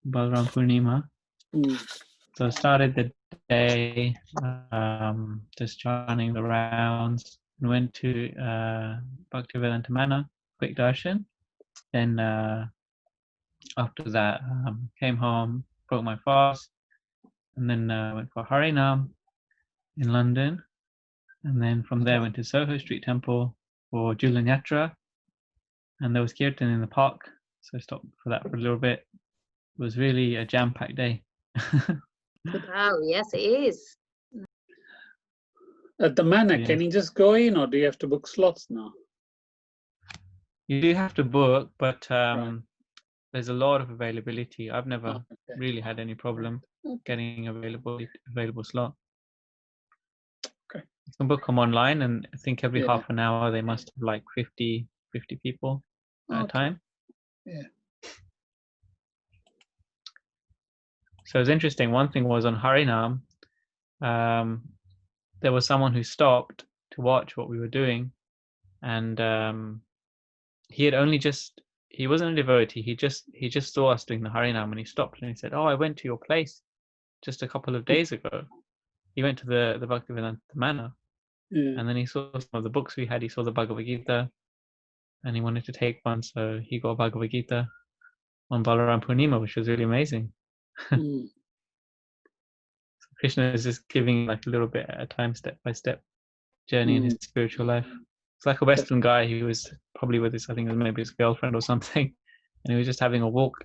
Balaram Purnima. So I started the day just chanting the rounds and went to Bhaktivedanta Mana, quick darshan. Then after that came home, broke my fast, and then went for Harinam in London. And then from there went to Soho Street Temple for Julan Yatra. And there was Kirtan in the park, so I stopped for that for a little bit. It was really a jam-packed day. Wow, yes, it is. At the manor, Yeah. can you just go in, or do you have to book slots now? You do have to book, but Right. there's a lot of availability. I've never Okay. really had any problem getting available slot. Okay. You can book them online, and I think every Yeah. half an hour they must have like 50 people at a Okay. time. Yeah. So it's interesting. One thing was on Harinam, there was someone who stopped to watch what we were doing, and he wasn't a devotee. He just saw us doing the Harinam, and he stopped and he said, "Oh, I went to your place just a couple of days ago." He went to the Bhaktivedanta Manor, Yeah. and then he saw some of the books we had. He saw the Bhagavad Gita, and he wanted to take one, so he got Bhagavad Gita on Balaram Purnima, which was really amazing. Krishna is just giving like a little bit at a time, step by step journey in his spiritual life. It's like a Western guy who was probably with his, I think it was maybe his girlfriend or something, and he was just having a walk,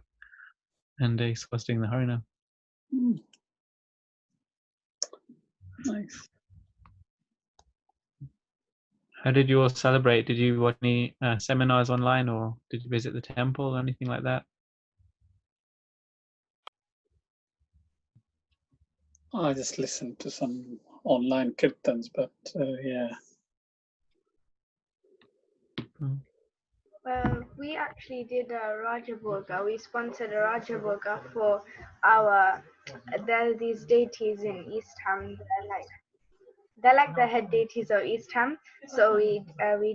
and he saw us doing the Harinam. Nice. How did you all celebrate? Did you watch any seminars online, or did you visit the temple or anything like that? I just listened to some online kirtans, but yeah. Well, we actually did a Raja Bhoga. We sponsored a Raja Bhoga for our. There are these deities in East Ham. They're like the head deities of East Ham. So we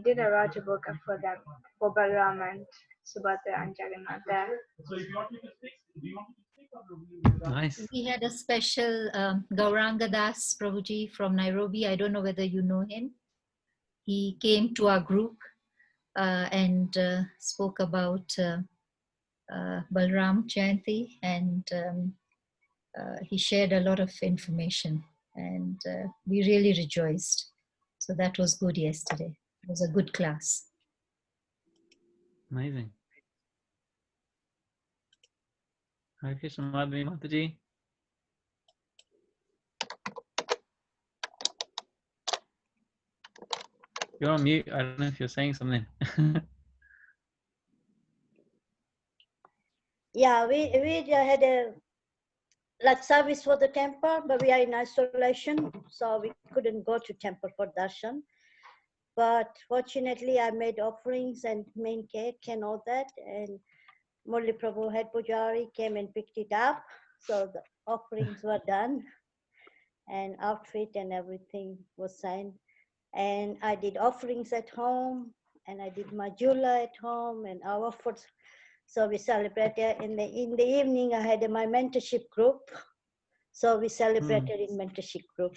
did a Raja Bhoga for them, for Balaram and Subhadra and Jagannath there. Nice. We had a special Gauranga Das Prabhuji from Nairobi. I don't know whether you know him. He came to our group and spoke about Balram Jayanti, and he shared a lot of information, and we really rejoiced. So that was good yesterday. It was a good class. Amazing. Hare Krishna, Madhvi Mataji. You're on mute. I don't know if you're saying something. Yeah, we had a like service for the temple, but we are in isolation, so we couldn't go to temple for darshan. But fortunately, I made offerings and main cake and all that, and Murli Prabhu head pujari came and picked it up, so the offerings were done, and outfit and everything was signed. And I did offerings at home, and I did my jula at home, and I offered. So we celebrated in the evening. I had my mentorship group, so we celebrated in mentorship group,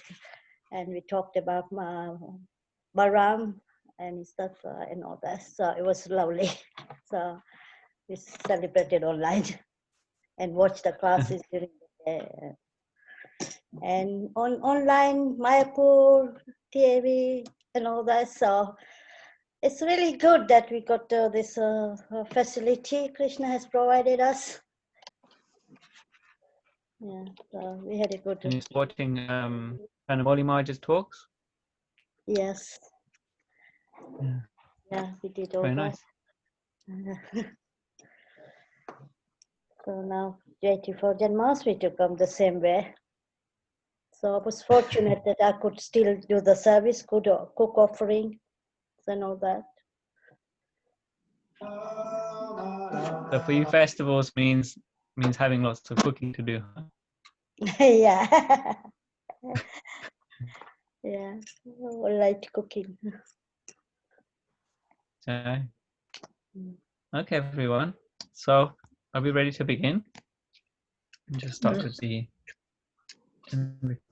and we talked about my Baram and stuff and all that. So it was lovely. So we celebrated online and watched the classes during the day. And online, Mayapur, TV, and all that. So it's really good that we got this facility Krishna has provided us. Yeah, so we had a good. And you're watching Kanamoli Maharaj's talks? Yes. Yeah. Yeah, we did all Very that. nice. So now waiting for Janmasri to come the same way. So I was fortunate that I could still do the service, could cook offering and all that. So for you, festivals means having lots of cooking to do. Yeah. Yeah, I like cooking. Okay, everyone. So are we ready to begin? And just start with the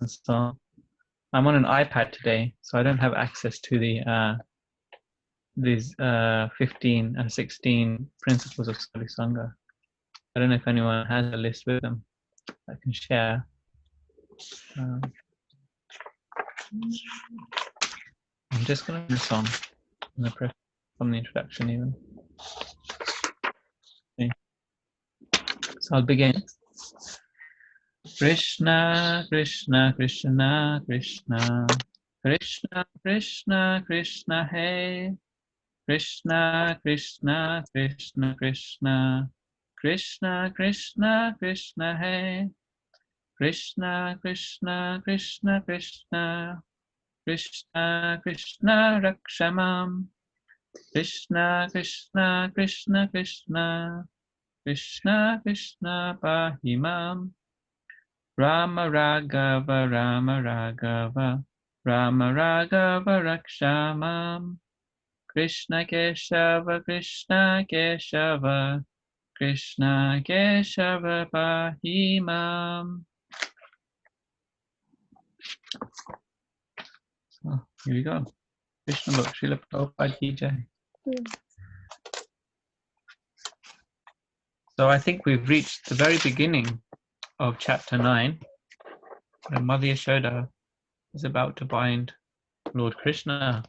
song. I'm on an iPad today, so I don't have access to the these 15 and 16 principles of Sadhu Sangha. I don't know if anyone has a list with them I can share. I'm just going to do a song from the introduction even. Okay. So I'll begin. Krishna, Krishna, Krishna, Krishna, Krishna, Krishna, Krishna, Hey. Krishna, Krishna, Krishna, Krishna, Krishna, Krishna, Krishna, Hey. Krishna, Krishna, Krishna, Krishna, Krishna, Krishna, Rakshamam. Krishna, Krishna, Krishna, Krishna, Krishna, Krishna, Pahimam. Rama Raghava, Rama Raghava, Rama Raghava, Rakshamam. Krishna Keshava, Krishna Keshava, Krishna Keshava, Pahimam. So here we go. Krishna Book, Srila Prabhupada Ki Jai. So I think we've reached the very beginning of chapter 9, where Mother Yashoda is about to bind Lord Krishna.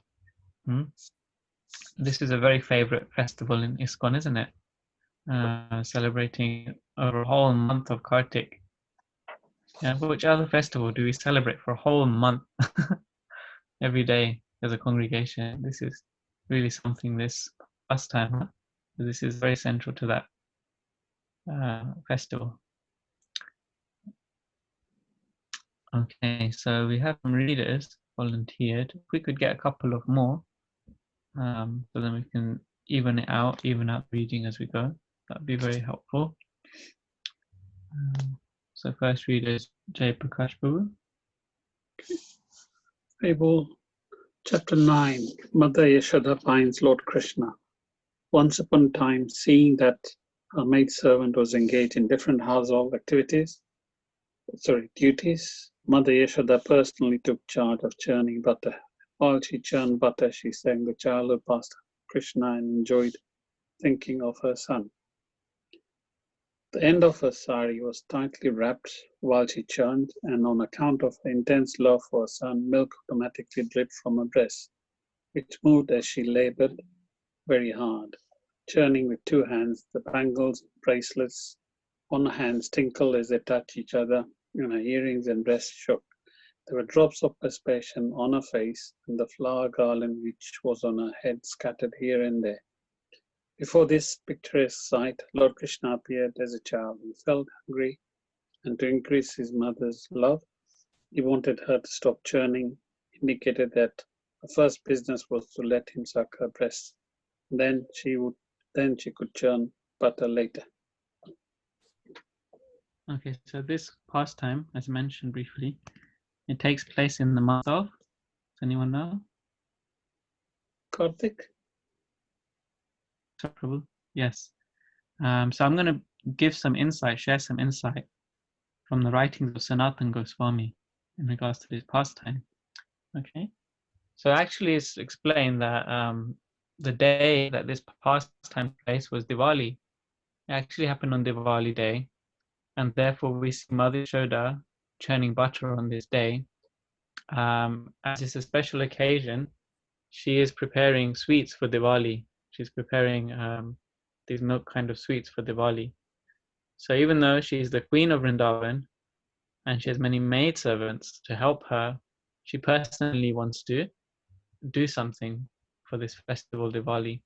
This is a very favorite festival in ISKCON, isn't it? Celebrating over a whole month of Kartik. Yeah, which other festival do we celebrate for a whole month? Every day as a congregation. This is really something, this pastime. Huh? This is very central to that festival. Okay, so we have some readers volunteered. If we could get a couple of more, so then we can even out reading as we go. That'd be very helpful. So first reader is Jay Prakash Babu. Fable Chapter 9. Mother Yashoda finds Lord Krishna. Once upon a time, seeing that her maidservant was engaged in different household duties, Mother Yashoda personally took charge of churning butter. While she churned butter, she sang the childhood past Krishna and enjoyed thinking of her son. The end of her sari was tightly wrapped while she churned, and on account of her intense love for her son, milk automatically dripped from her breast, which moved as she labored very hard. Churning with two hands, the bangles, bracelets on her hands tinkled as they touched each other, and her earrings and breast shook. There were drops of perspiration on her face, and the flower garland which was on her head scattered here and there. Before this picturesque sight, Lord Krishna appeared as a child who felt hungry, and to increase his mother's love, he wanted her to stop churning, indicated that her first business was to let him suck her breast. Then she could churn butter later. Okay, so this pastime, as mentioned briefly, it takes place in the month of, does anyone know? Kartik? Yes. So I'm going to give some insight, share some insight from the writings of Sanatana Goswami in regards to this pastime. Okay. So actually it's explained that the day that this pastime took place was Diwali. It actually happened on Diwali day, and therefore we see Mother Yashoda churning butter on this day. As it's a special occasion, she is preparing sweets for Diwali. She's preparing these milk kind of sweets for Diwali. So even though she's the queen of Vrindavan and she has many maidservants to help her, she personally wants to do something for this festival Diwali.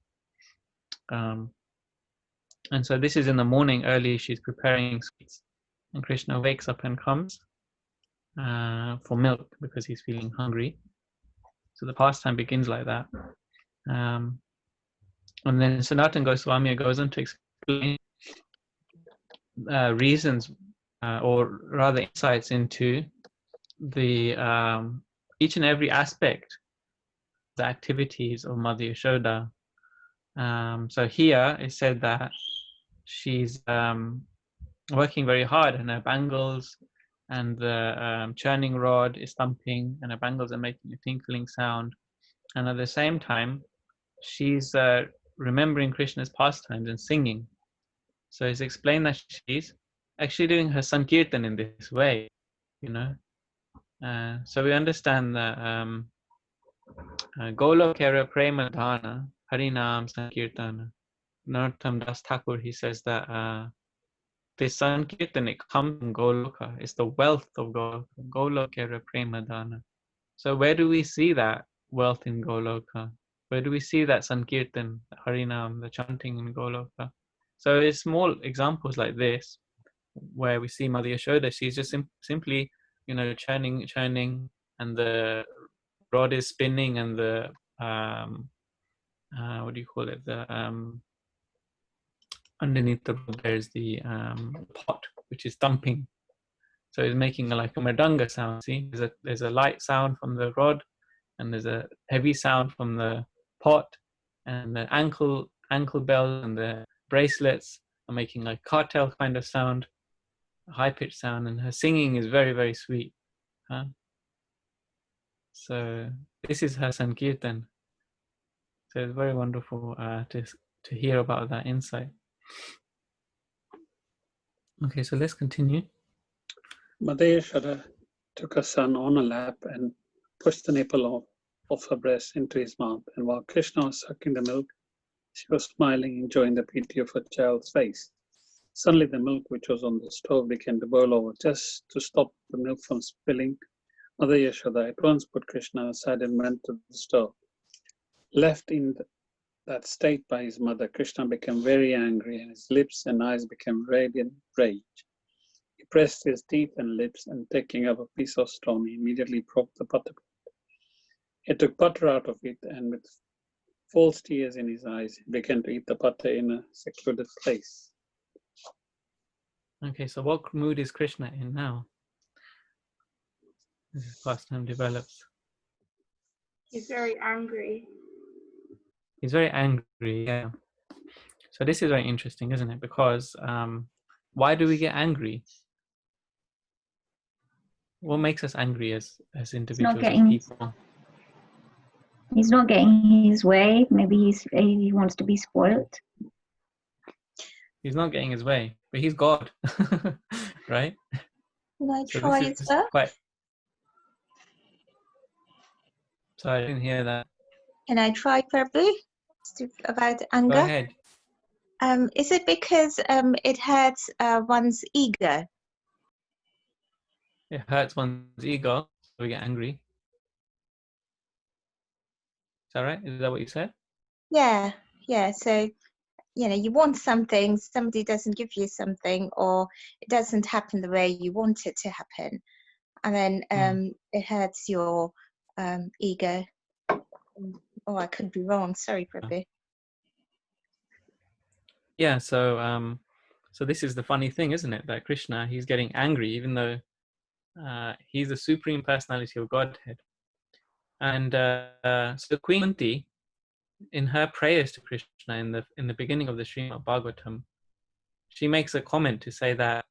And so this is in the morning early, she's preparing sweets, and Krishna wakes up and comes for milk because he's feeling hungry. So the pastime begins like that. And then Sanatana Goswami goes on to explain reasons or rather insights into the each and every aspect of the activities of Mother Yashoda. So here it said that she's working very hard, and her bangles and the churning rod is thumping, and her bangles are making a tinkling sound. And at the same time, she's remembering Krishna's pastimes and singing. So it's explained that she's actually doing her Sankirtan in this way, you know. So we understand that Golokera Prema Dhana, Harinam Sankirtana. Narottam Das Thakur, he says that this Sankirtan, it comes from Goloka. It's the wealth of Goloka. Golokera Prema Dhana. So where do we see that wealth in Goloka? Where do we see that Sankirtan, Harinam, the chanting in Goloka? So it's small examples like this where we see Mother Yashoda. She's just simply, you know, churning, and the rod is spinning, and the what do you call it? The underneath the rod there's the pot which is thumping. So it's making like a mridanga sound. See, there's a light sound from the rod, and there's a heavy sound from the pot, and the ankle bell and the bracelets are making like cartel kind of sound, a high-pitched sound, and her singing is very, very sweet. Huh? So this is her Sankirtan. So it's very wonderful to hear about that insight. Okay, so let's continue. Mother Yashoda took her son on her lap and pushed the nipple of her breast into his mouth, and while Krishna was sucking the milk, she was smiling, enjoying the beauty of her child's face. Suddenly the milk which was on the stove began to boil over. Just to stop the milk from spilling, Mother Yashoda at once put Krishna aside and went to the stove. Left in that state by his mother, Krishna became very angry, and his lips and eyes became radiant rage. He pressed his teeth and lips, and taking up a piece of stone, he immediately broke the butter pot. He took butter out of it, and with false tears in his eyes, he began to eat the butter in a secluded place. Okay, so what mood is Krishna in now? As his pastime develops. He's very angry. He's very angry, yeah. So this is very interesting, isn't it? Because why do we get angry? What makes us angry as individuals, as people? He's not getting his way. Maybe he wants to be spoiled. He's not getting his way, but he's God, right? Can I So try this as is well? quite... Sorry, I didn't hear that. Can I try, Prabhu, about Go anger? ahead. Is it because it hurts one's ego? It hurts one's ego, so we get angry. Is that right? Is that what you said? Yeah. So, you know, you want something, somebody doesn't give you something, or it doesn't happen the way you want it to happen. And then it hurts your ego. Oh, I could be wrong. Sorry, Prabhu. Yeah, so so this is the funny thing, isn't it? That Krishna, he's getting angry, even though he's the supreme personality of Godhead. And so Queen Kunti, in her prayers to Krishna in the beginning of the Srimad Bhagavatam, she makes a comment to say that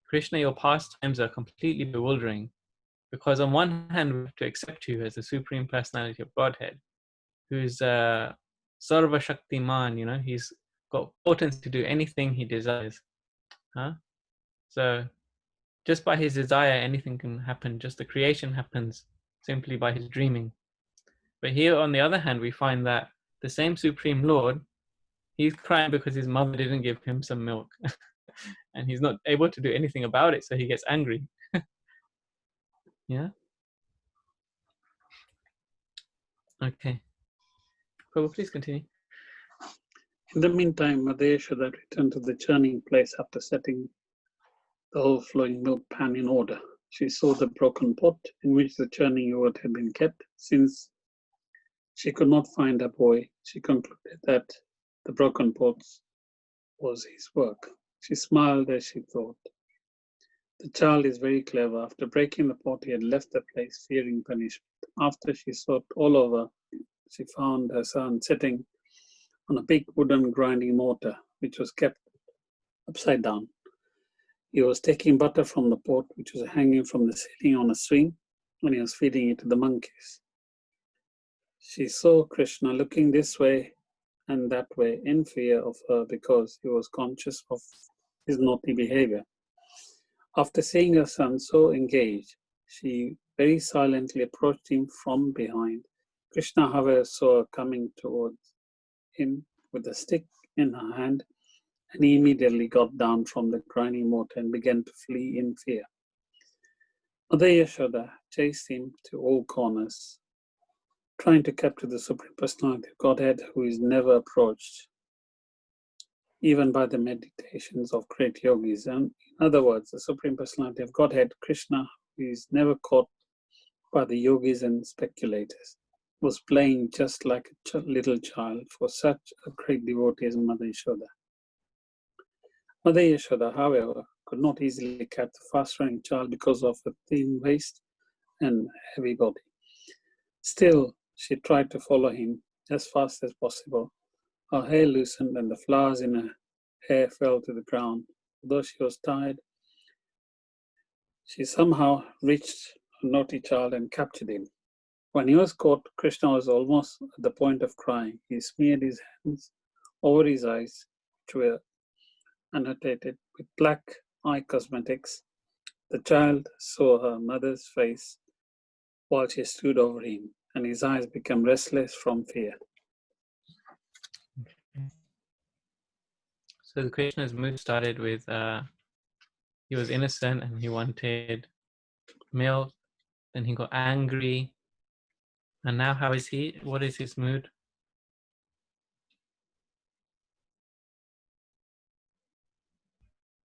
Krishna, your pastimes are completely bewildering, because on one hand we have to accept you as the supreme personality of Godhead, who's Sarva Shaktiman, you know, he's got potency to do anything he desires. Huh? So just by his desire, anything can happen. Just the creation happens simply by his dreaming. But here, on the other hand, we find that the same Supreme Lord, he's crying because his mother didn't give him some milk. And he's not able to do anything about it, so he gets angry. Yeah? Okay. Prabhu, please continue. In the meantime, Mother Yashoda returned to the churning place after setting the overflowing milk pan in order. She saw the broken pot in which the churning yogurt had been kept. Since she could not find her boy, she concluded that the broken pot was his work. She smiled as she thought, the child is very clever. After breaking the pot, he had left the place fearing punishment. After she sought all over, she found her son sitting on a big wooden grinding mortar, which was kept upside down. He was taking butter from the pot, which was hanging from the ceiling on a string, and he was feeding it to the monkeys. She saw Krishna looking this way and that way in fear of her because he was conscious of his naughty behavior. After seeing her son so engaged, she very silently approached him from behind. Krishna, however, saw her coming towards him with a stick in her hand, and he immediately got down from the grinding mortar and began to flee in fear. Mother Yashoda chased him to all corners, trying to capture the Supreme Personality of Godhead, who is never approached, even by the meditations of great yogis. And in other words, the Supreme Personality of Godhead, Krishna, who is never caught by the yogis and speculators, was playing just like a little child for such a great devotee as Mother Yashoda. Mother Yashoda, however, could not easily catch the fast-running child because of her thin waist and heavy body. Still, she tried to follow him as fast as possible. Her hair loosened and the flowers in her hair fell to the ground. Although she was tired, she somehow reached her naughty child and captured him. When he was caught, Krishna was almost at the point of crying. He smeared his hands over his eyes, which were annotated with black eye cosmetics. The child saw her mother's face while she stood over him, and his eyes became restless from fear. So the Krishna's mood started with he was innocent and he wanted milk. Then he got angry, and now how is he? What is his mood?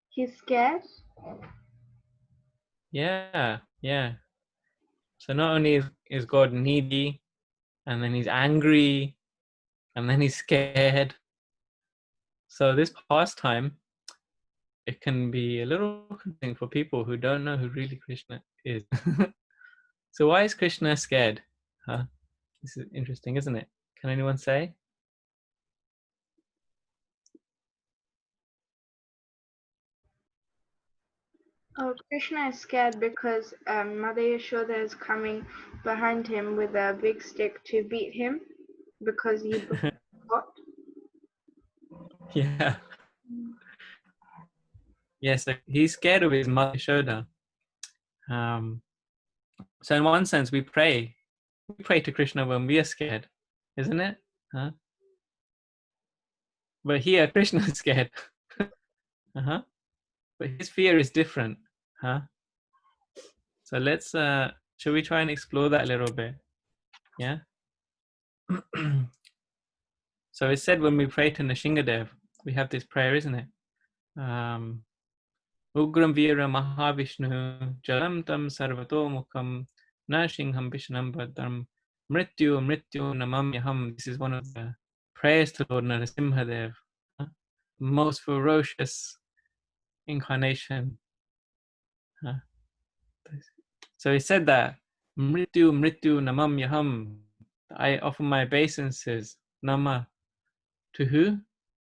He's scared. Yeah. So not only is God needy, and then he's angry, and then he's scared. So this pastime, it can be a little confusing for people who don't know who really Krishna is. So why is Krishna scared? Huh? This is interesting, isn't it? Can anyone say? Oh, Krishna is scared because Mother Yashoda is coming behind him with a big stick to beat him because he got. Yeah. Yes, so he's scared of his mother Yashoda. So in one sense, we pray to Krishna when we are scared, isn't it? Huh? But here, Krishna is scared. Uh-huh. But his fear is different. Huh? So let's, shall we try and explore that a little bit? Yeah? So it's said when we pray to Nrsingadev, we have this prayer, isn't it? Ugram Vira Mahavishnu Jalam Tam Sarvato Mukham Nashingham Vishnam Badam Mrityu Mrityu Namamyaham. This is one of the prayers to Lord Narasimhadev, most ferocious incarnation. So he said that Mrityu Mrityu Namamyaham. I offer my obeisances, Nama, to who?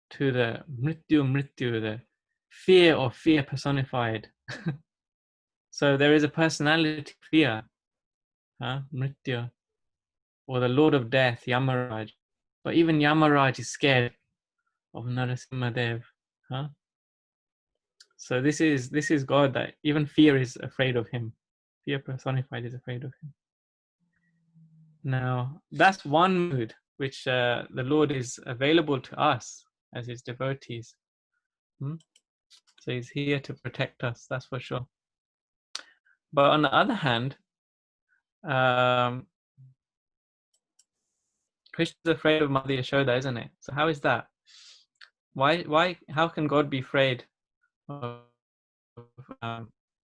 To the Mrityu Mrityu, the fear or fear personified. So there is a personality fear, Mrityu, or the Lord of Death, Yamaraj. But even Yamaraj is scared of Narasimhadev. So this is God, that even fear is afraid of him. Fear personified is afraid of him. Now that's one mood which the Lord is available to us as his devotees. So he's here to protect us, that's for sure. But on the other hand, Krishna's afraid of Mother Yashoda, isn't it? So how is that? Why? How can God be afraid of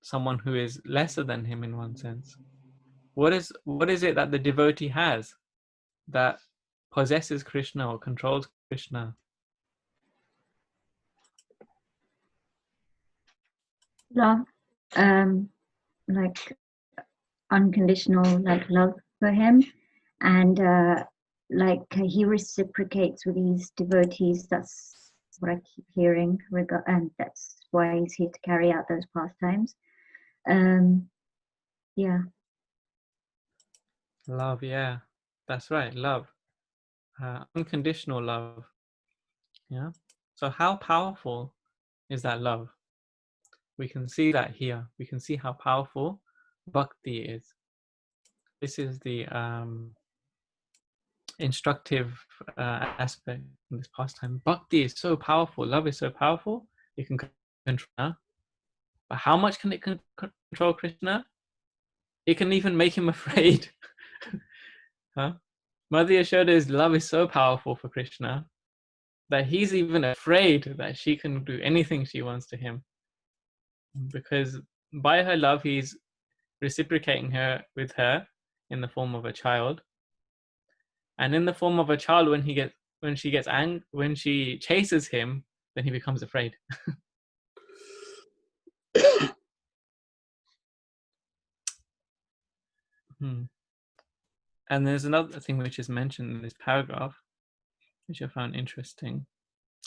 someone who is lesser than him in one sense? What is it that the devotee has that possesses Krishna or controls Krishna? Love, like unconditional, like love for him, and like he reciprocates with his devotees. That's what I keep hearing, and that's why he's here to carry out those pastimes. Yeah. Love, yeah, that's right, love. Unconditional love. Yeah. So how powerful is that love? We can see that here. We can see how powerful bhakti is. This is the instructive aspect of this pastime. Bhakti is so powerful. Love is so powerful. It can control. But how much can it control Krishna? It can even make him afraid. Huh? Mother Yashoda's love is so powerful for Krishna that he's even afraid that she can do anything she wants to him. Because by her love, he's reciprocating her with her in the form of a child. And in the form of a child, when she chases him, then he becomes afraid. And there's another thing which is mentioned in this paragraph, which I found interesting.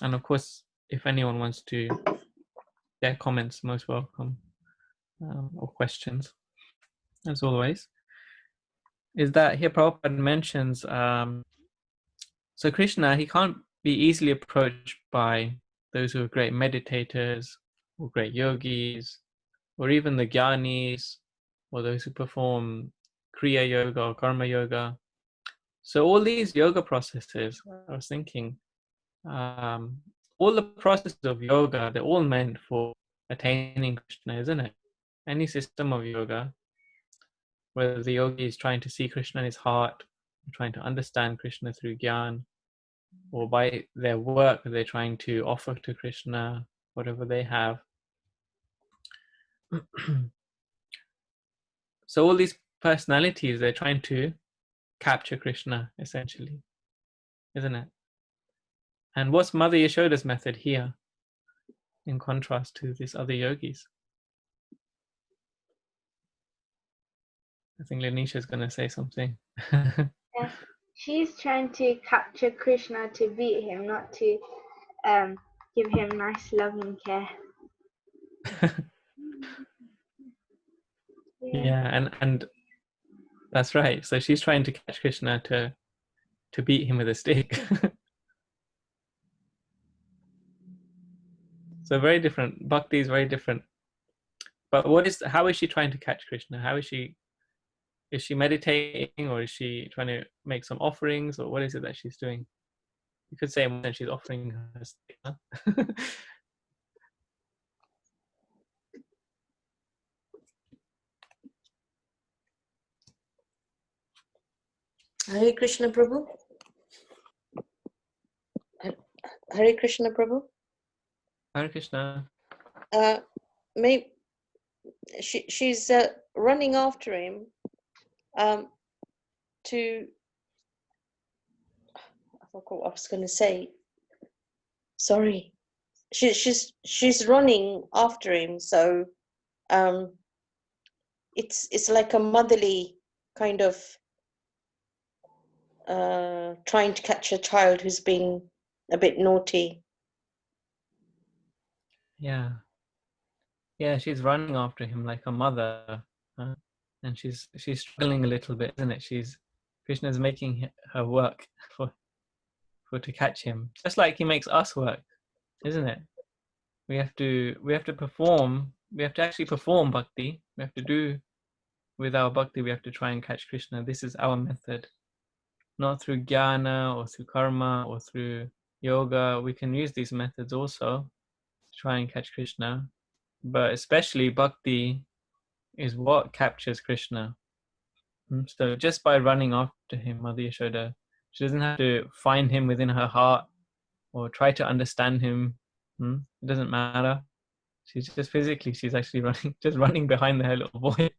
And of course, if anyone wants to share comments, most welcome, or questions, as always, is that here Prabhupada mentions, so Krishna, he can't be easily approached by those who are great meditators, or great yogis, or even the jnanis, or those who perform Kriya Yoga or Karma Yoga. So all these yoga processes, I was thinking, all the processes of yoga, they're all meant for attaining Krishna, isn't it? Any system of yoga, whether the yogi is trying to see Krishna in his heart, trying to understand Krishna through jnana, or by their work, they're trying to offer to Krishna whatever they have. So all these personalities, they're trying to capture Krishna, essentially, isn't it? And what's Mother Yashoda's method here, in contrast to these other yogis? I think Lanisha is going to say something. Yeah, she's trying to capture Krishna to beat him, not to give him nice loving care. Yeah, and that's right. So she's trying to catch Krishna to beat him with a stick. So very different. Bhakti is very different. But how is she trying to catch Krishna? How is she meditating, or is she trying to make some offerings, or what is it that she's doing? You could say that she's offering her stick, huh? Hare Krishna Prabhu. Hare Krishna Prabhu. Hare Krishna. She's running after him to. I forgot what I was going to say. Sorry. She's running after him, so it's like a motherly kind of trying to catch a child who's being a bit naughty. Yeah, she's running after him like a mother, huh? And she's struggling a little bit, isn't it? Krishna's making her work for to catch him, just like he makes us work, isn't it? We have to perform. We have to actually perform bhakti. We have to do with our bhakti. We have to try and catch Krishna. This is our method, not through jnana or through karma or through yoga. We can use these methods also to try and catch Krishna, but especially bhakti is what captures Krishna. So just by running after him, Mother Yashoda, she doesn't have to find him within her heart or try to understand him. It doesn't matter. She's just physically, she's actually running behind her little boy.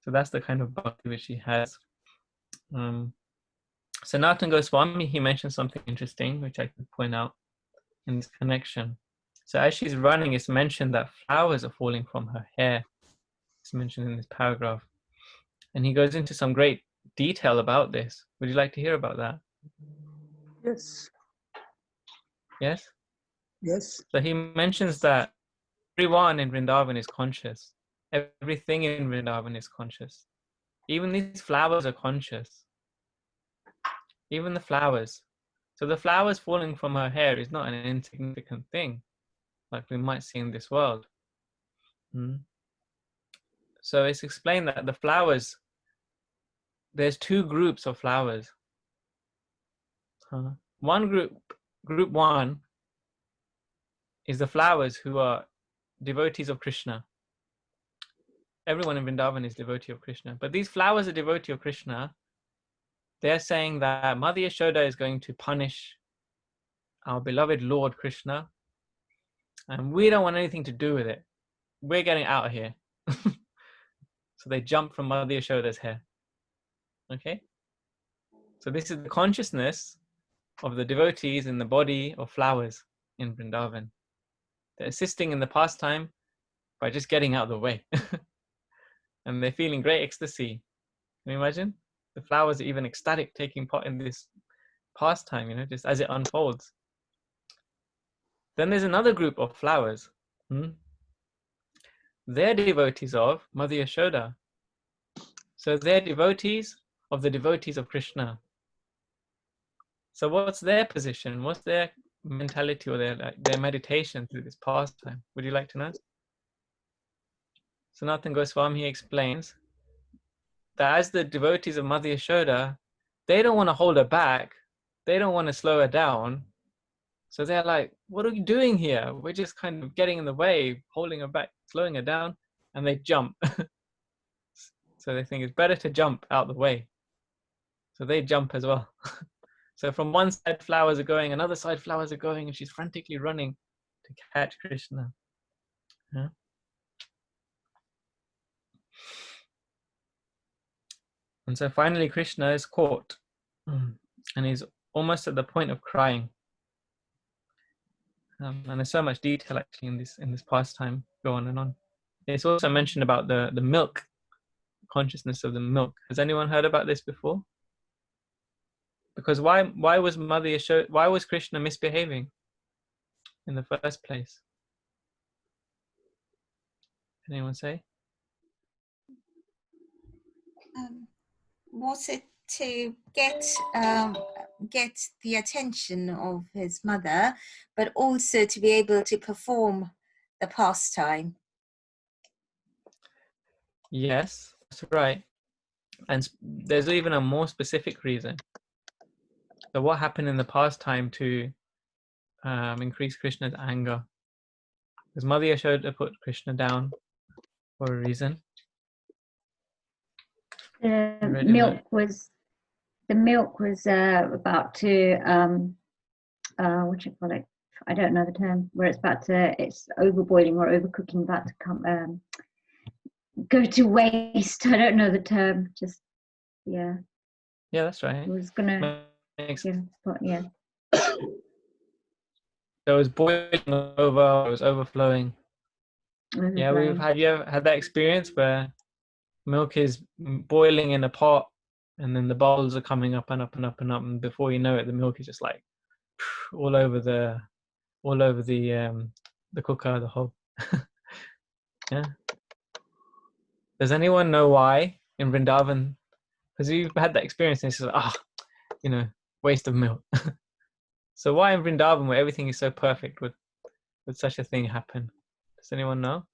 So that's the kind of bhakti which she has. Sanatana Goswami, he mentioned something interesting, which I could point out in this connection. So as she's running, it's mentioned that flowers are falling from her hair. It's mentioned in this paragraph. And he goes into some great detail about this. Would you like to hear about that? Yes. Yes? Yes. So he mentions that everyone in Vrindavan is conscious. Everything in Vrindavan is conscious. Even these flowers are conscious. Even the flowers. So the flowers falling from her hair is not an insignificant thing, like we might see in this world. So it's explained that the flowers, there's two groups of flowers. One group one, is the flowers who are devotees of Krishna. Everyone in Vrindavan is devotee of Krishna. But these flowers are devotee of Krishna. They're saying that Mother Yashoda is going to punish our beloved Lord Krishna, and we don't want anything to do with it. We're getting out of here. So they jump from Mother Yashoda's hair. Okay? So this is the consciousness of the devotees in the body of flowers in Vrindavan. They're assisting in the pastime by just getting out of the way. And they're feeling great ecstasy. Can you imagine? The flowers are even ecstatic taking part in this pastime, just as it unfolds. Then there's another group of flowers. They're devotees of Mother Yashoda. So they're devotees of the devotees of Krishna. So what's their position? What's their mentality or their meditation through this pastime? Would you like to know? Sanatana Goswami explains that as the devotees of Mother Yashoda, they don't want to hold her back. They don't want to slow her down. So they're like, what are we doing here? We're just kind of getting in the way, holding her back, slowing her down, and they jump. So they think it's better to jump out the way. So they jump as well. So from one side flowers are going, another side flowers are going, and she's frantically running to catch Krishna. Yeah. And so finally Krishna is caught, and he's almost at the point of crying. And there's so much detail actually in this pastime, go on and on. It's also mentioned about the milk, consciousness of the milk. Has anyone heard about this before? Because why was Mother Yashoda, why was Krishna misbehaving in the first place? Can anyone say? Was it to get the attention of his mother, but also to be able to perform the pastime? Yes, that's right. And there's even a more specific reason. So what happened in the pastime to increase Krishna's anger? Because Mother Yashoda put Krishna down for a reason. The milk was about to what do you call it? I don't know the term. Where it's overboiling or overcooking, about to come go to waste. I don't know the term. Just yeah. Yeah, that's right. It was gonna yeah. So it was boiling over. It was overflowing. Yeah, have you ever had that experience where milk is boiling in a pot, and then the bubbles are coming up and up and up and up, and before you know it, the milk is just like all over the cooker, the whole. Yeah. Does anyone know why in Vrindavan? Because you've had that experience, and it's like, waste of milk. So why in Vrindavan, where everything is so perfect, would such a thing happen? Does anyone know?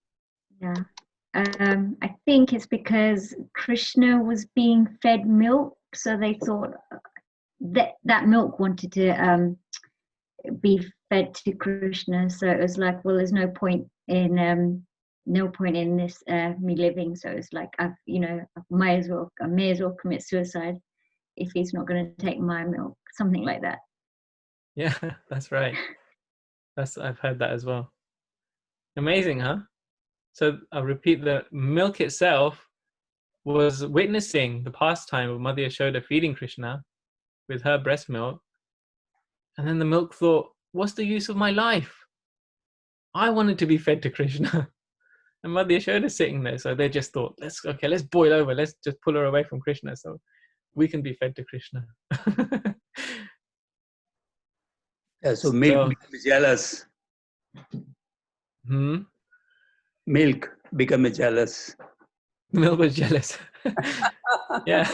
Yeah. I think it's because Krishna was being fed milk, so they thought that milk wanted to be fed to Krishna. So it was like, well, there's no point in this me living. So it's like I may as well commit suicide if he's not going to take my milk, something like that. Yeah, that's right. I've heard that as well. Amazing, huh? So I'll repeat, the milk itself was witnessing the pastime of Mother Yashoda feeding Krishna with her breast milk. And then the milk thought, what's the use of my life? I wanted to be fed to Krishna. And Mother Yashoda's sitting there. So they just thought, let's boil over. Let's just pull her away from Krishna so we can be fed to Krishna. Yeah, so milk became jealous. Milk become jealous. Milk was jealous. Yeah.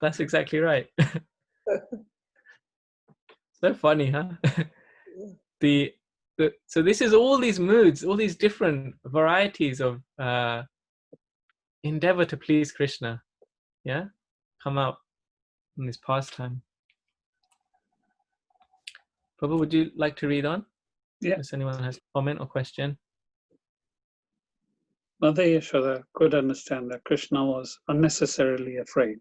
That's exactly right. So funny, huh? So this is all these moods, all these different varieties of endeavor to please Krishna, yeah, come out in this pastime. Prabhu, would you like to read on? Yeah. Does anyone has a comment or question? Mother Yashoda could understand that Krishna was unnecessarily afraid,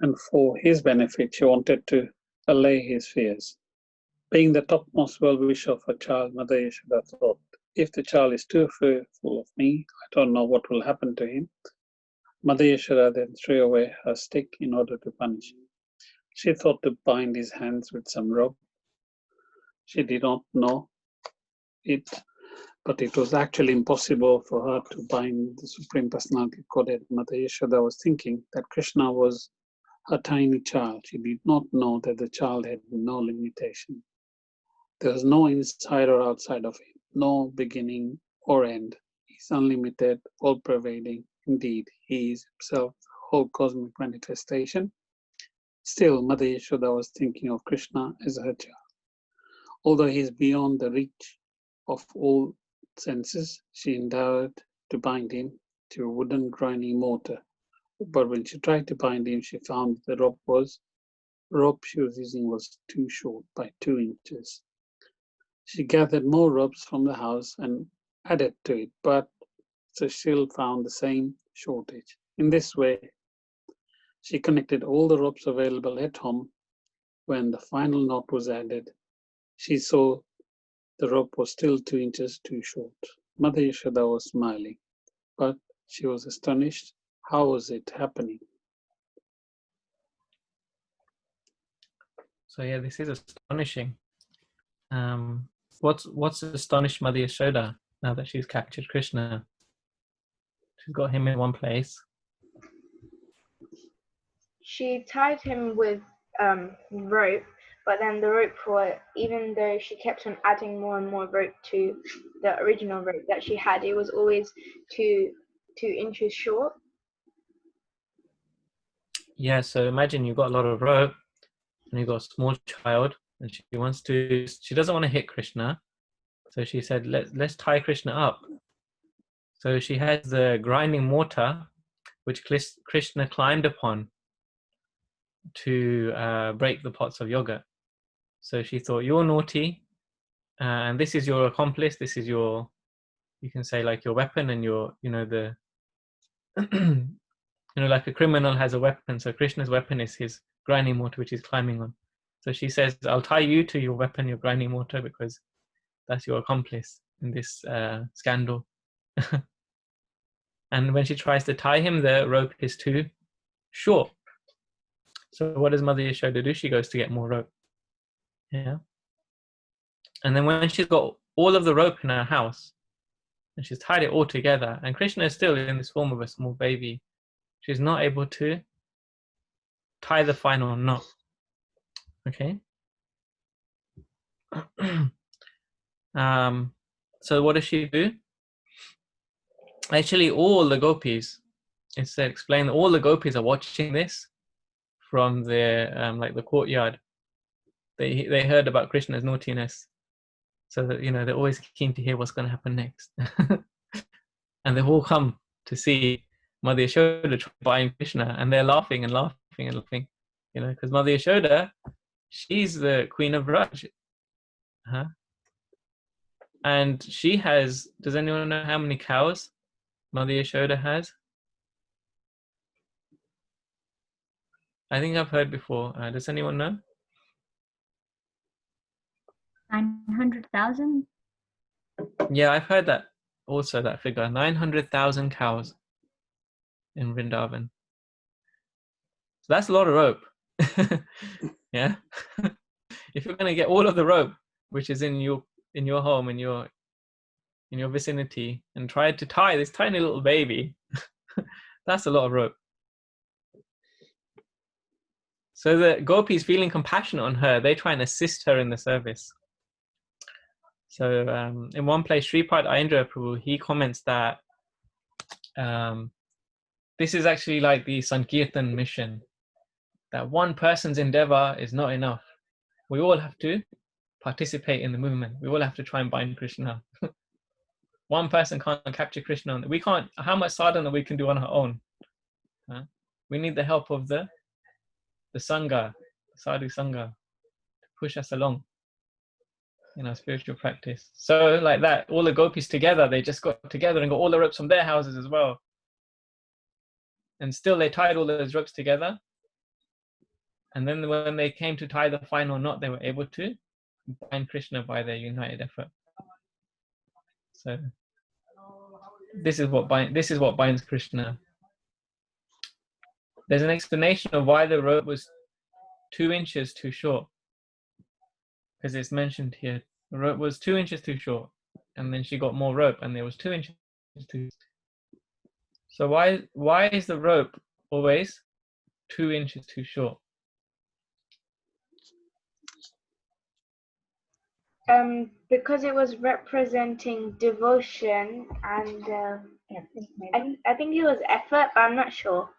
and for his benefit, she wanted to allay his fears. Being the topmost well-wisher of her child, Mother Yashoda thought, if the child is too fearful of me, I don't know what will happen to him. Mother Yashoda then threw away her stick in order to punish him. She thought to bind his hands with some rope. She did not know it, but it was actually impossible for her to bind the Supreme Personality of Godhead. Mother Yashoda was thinking that Krishna was a tiny child. She did not know that the child had no limitation. There was no inside or outside of him, no beginning or end. He is unlimited, all-pervading. Indeed, he is himself the whole cosmic manifestation. Still, Mother Yashoda was thinking of Krishna as her child. Although he is beyond the reach of all senses, she endeavored to bind him to a wooden grinding mortar. But when she tried to bind him, she found the rope she was using was too short by 2 inches. She gathered more ropes from the house and added to it, but she still found the same shortage. In this way, she connected all the ropes available at home. When the final knot was added, she saw the rope was still 2 inches too short. Mother Yashoda was smiling, but she was astonished. How was it happening? So yeah, this is astonishing. What's astonished Mother Yashoda now that she's captured Krishna? She's got him in one place. She tied him with rope, but then the rope, even though she kept on adding more and more rope to the original rope that she had, it was always 2 inches short. Yeah, so imagine you've got a lot of rope and you've got a small child and she doesn't want to hit Krishna. So she said, let's tie Krishna up. So she has the grinding mortar, which Krishna climbed upon to break the pots of yogurt. So she thought, you're naughty, and this is your accomplice. This is your, you can say, like your weapon, and your, the, like a criminal has a weapon. So Krishna's weapon is his grinding mortar, which he's climbing on. So she says, I'll tie you to your weapon, your grinding mortar, because that's your accomplice in this scandal. And when she tries to tie him, the rope is too short. So what does Mother Yashoda do? She goes to get more rope. Yeah. And then when she's got all of the rope in her house, and she's tied it all together, and Krishna is still in this form of a small baby, she's not able to tie the final knot. Okay. So what does she do? Actually, all the gopis, it's explained, all the gopis are watching this from their like the courtyard. They heard about Krishna's naughtiness, so that they're always keen to hear what's going to happen next. And they all come to see Mother Yashoda buying Krishna, and they're laughing and laughing and laughing, because Mother Yashoda, she's the queen of Raj. And she has, does anyone know how many cows Mother Yashoda has? I think I've heard before. Does anyone know? 900,000? Yeah, I've heard that also, that figure, 900,000 cows in Vrindavan. So that's a lot of rope. Yeah. If you're going to get all of the rope, which is in your home, in your vicinity, and try to tie this tiny little baby, that's a lot of rope. So the gopis, feeling compassionate on her, they try and assist her in the service. So in one place, Sripad Ayendra Prabhu, he comments that this is actually like the Sankirtan mission, that one person's endeavor is not enough. We all have to participate in the movement. We all have to try and bind Krishna. One person can't capture Krishna. We can't, how much sadhana we can do on our own. We need the help of the Sangha, the Sadhu Sangha, to push us along in our spiritual practice. So like that, all the gopis together, they just got together and got all the ropes from their houses as well. And still they tied all those ropes together. And then when they came to tie the final knot, they were able to bind Krishna by their united effort. So this is what binds Krishna. There's an explanation of why the rope was 2 inches too short, because it's mentioned here. The rope was 2 inches too short, and then she got more rope, and there was 2 inches too. So why is the rope always 2 inches too short? Because it was representing devotion, and I think it was effort, but I'm not sure.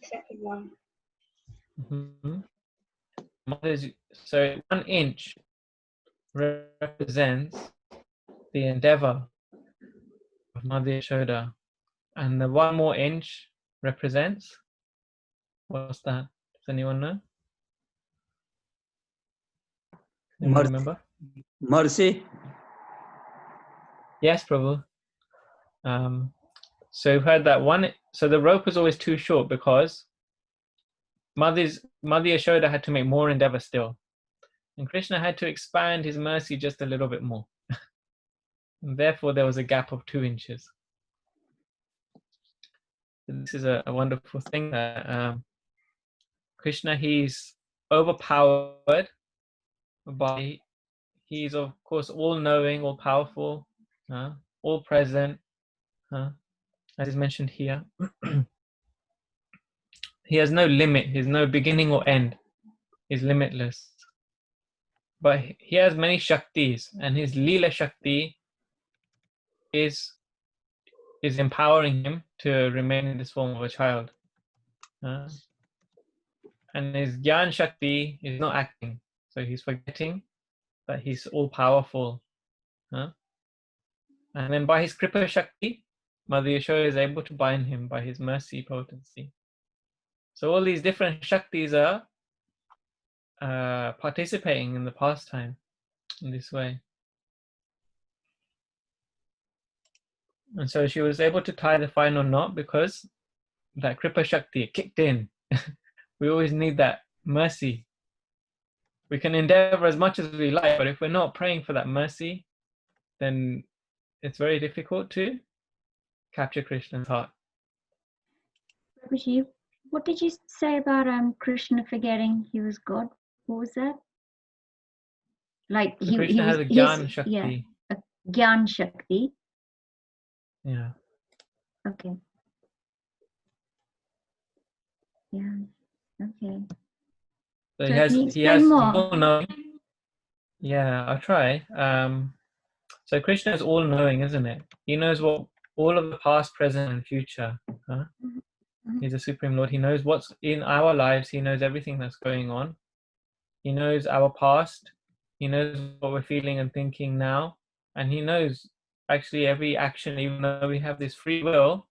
The second one. Mm-hmm. So 1 inch represents the endeavor of Mother Yashoda, and the 1 more inch represents, what's that? Does anyone know? Anyone remember? Mercy. Yes, Prabhu. So we've heard that so the rope was always too short because Mother Yashoda had to make more endeavor still. And Krishna had to expand his mercy just a little bit more. And therefore there was a gap of 2 inches. And this is a wonderful thing that Krishna, he's overpowered by, he's of course all-knowing, all-powerful, all-present, as is mentioned here. He has no limit, he has no beginning or end, he's limitless. But he has many Shaktis, and his Leela Shakti is empowering him to remain in this form of a child. And his Gyan Shakti is not acting, so he's forgetting that he's all-powerful. And then by his Kripa Shakti, Mother Yashoda is able to bind him by his mercy potency. So all these different Shaktis are participating in the pastime in this way. And so she was able to tie the final knot because that Kripa Shakti kicked in. We always need that mercy. We can endeavor as much as we like, but if we're not praying for that mercy, then it's very difficult to capture Krishna's heart. Prabhuji, what did you say about Krishna forgetting he was God? What was that? Like So Krishna has a Gyan Shakti. Yeah, a Gyan Shakti. Yeah. Okay. Yeah. Okay. So he has all-knowing. Yeah, I'll try. So Krishna is all-knowing, isn't it? He knows what all of the past, present, and future. He's a Supreme Lord. He knows what's in our lives. He knows everything that's going on. He knows our past. He knows what we're feeling and thinking now. And he knows actually every action, even though we have this free will,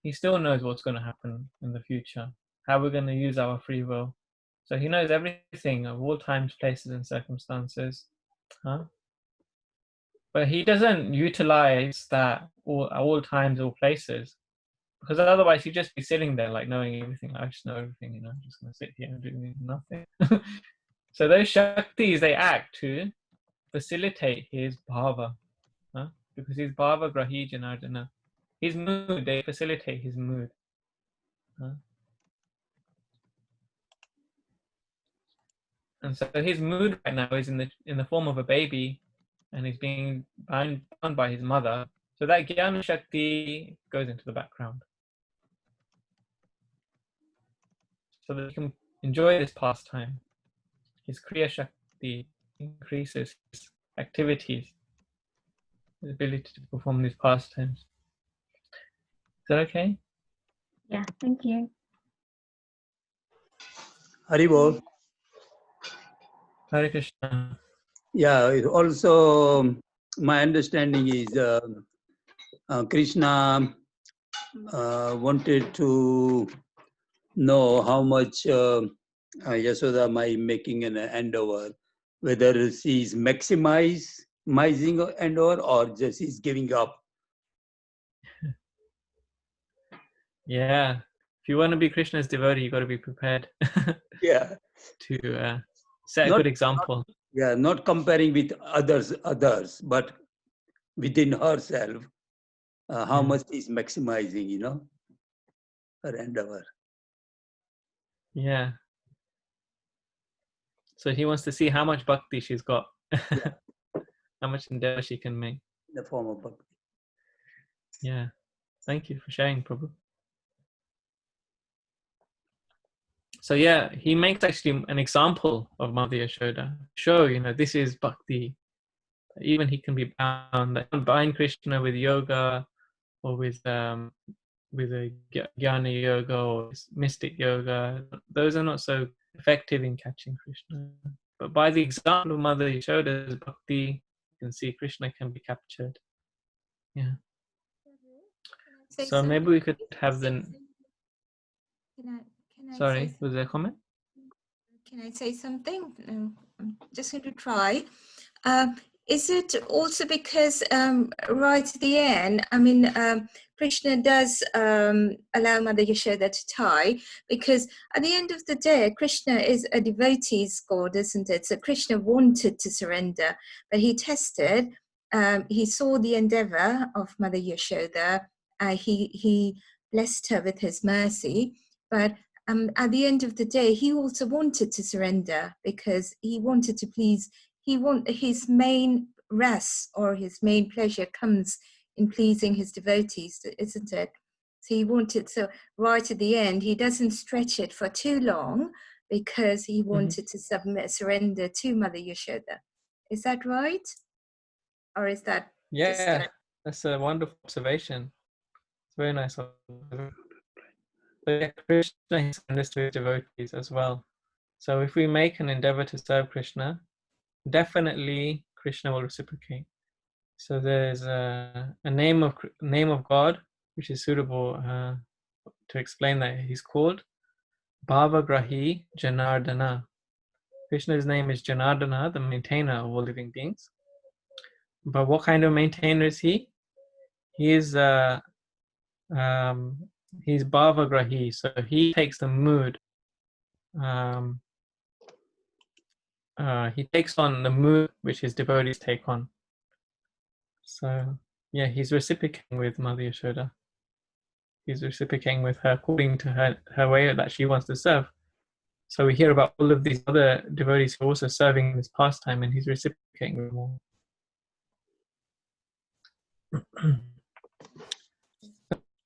he still knows what's going to happen in the future, how we're going to use our free will. So he knows everything of all times, places, and circumstances. But he doesn't utilize that all times, all places, because otherwise he'd just be sitting there like knowing everything. I just know everything, I'm just going to sit here and do nothing. So those Shaktis, they act to facilitate his bhava, because his bhava grahi janardana. His mood, they facilitate his mood. And so his mood right now is in the form of a baby, and he's being bound by his mother. So that Jnana Shakti goes into the background, so that he can enjoy this pastime. His Kriya Shakti increases, his activities, his ability to perform these pastimes. Is that okay? Yeah, thank you. Haribol. Hare Krishna. Yeah, it also my understanding is Krishna wanted to know how much Yashoda might making an endeavor, whether she's maximizing endeavor or just is giving up. Yeah. If you want to be Krishna's devotee, you got to be prepared Yeah. to set a Not- good example. Yeah, not comparing with others, but within herself, how Yeah. much is maximizing, her endeavor. Yeah. So he wants to see how much bhakti she's got, Yeah. how much endeavor she can make. In the form of bhakti. Yeah. Thank you for sharing, Prabhu. So yeah, he makes actually an example of Mother Yashoda. Show, this is bhakti. Even he can be bound. Don't bind Krishna with yoga or with a jnana yoga or mystic yoga. Those are not so effective in catching Krishna. But by the example of Mother Yashoda's bhakti, you can see Krishna can be captured. Yeah. So maybe we could have the. Can I Sorry, say was there a comment? Can I say something? I'm just going to try. Is it also because right at the end, Krishna does allow Mother Yashoda to tie, because at the end of the day, Krishna is a devotee's god, isn't it? So Krishna wanted to surrender, but he tested. He saw the endeavor of Mother Yashoda. He blessed her with his mercy, but at the end of the day, he also wanted to surrender because he wanted to please. His main rest or his main pleasure comes in pleasing his devotees, isn't it? So he wanted. So right at the end, he doesn't stretch it for too long because he wanted to surrender to Mother Yashoda. Is that right? Or is that Yeah, that's a wonderful observation. It's very nice observation. But yeah, Krishna surrenders to his devotees as well. So if we make an endeavor to serve Krishna, definitely Krishna will reciprocate. So there's a name of God which is suitable to explain that. He's called Bhavagrahi Janardana. Krishna's name is Janardana, the maintainer of all living beings. But what kind of maintainer is he? He is he's Bhavagrahi, so he takes the mood. He takes on the mood which his devotees take on. So yeah, he's reciprocating with Mother Yashoda. He's reciprocating with her according to her way that she wants to serve. So we hear about all of these other devotees who are also serving in this pastime, and he's reciprocating with them all.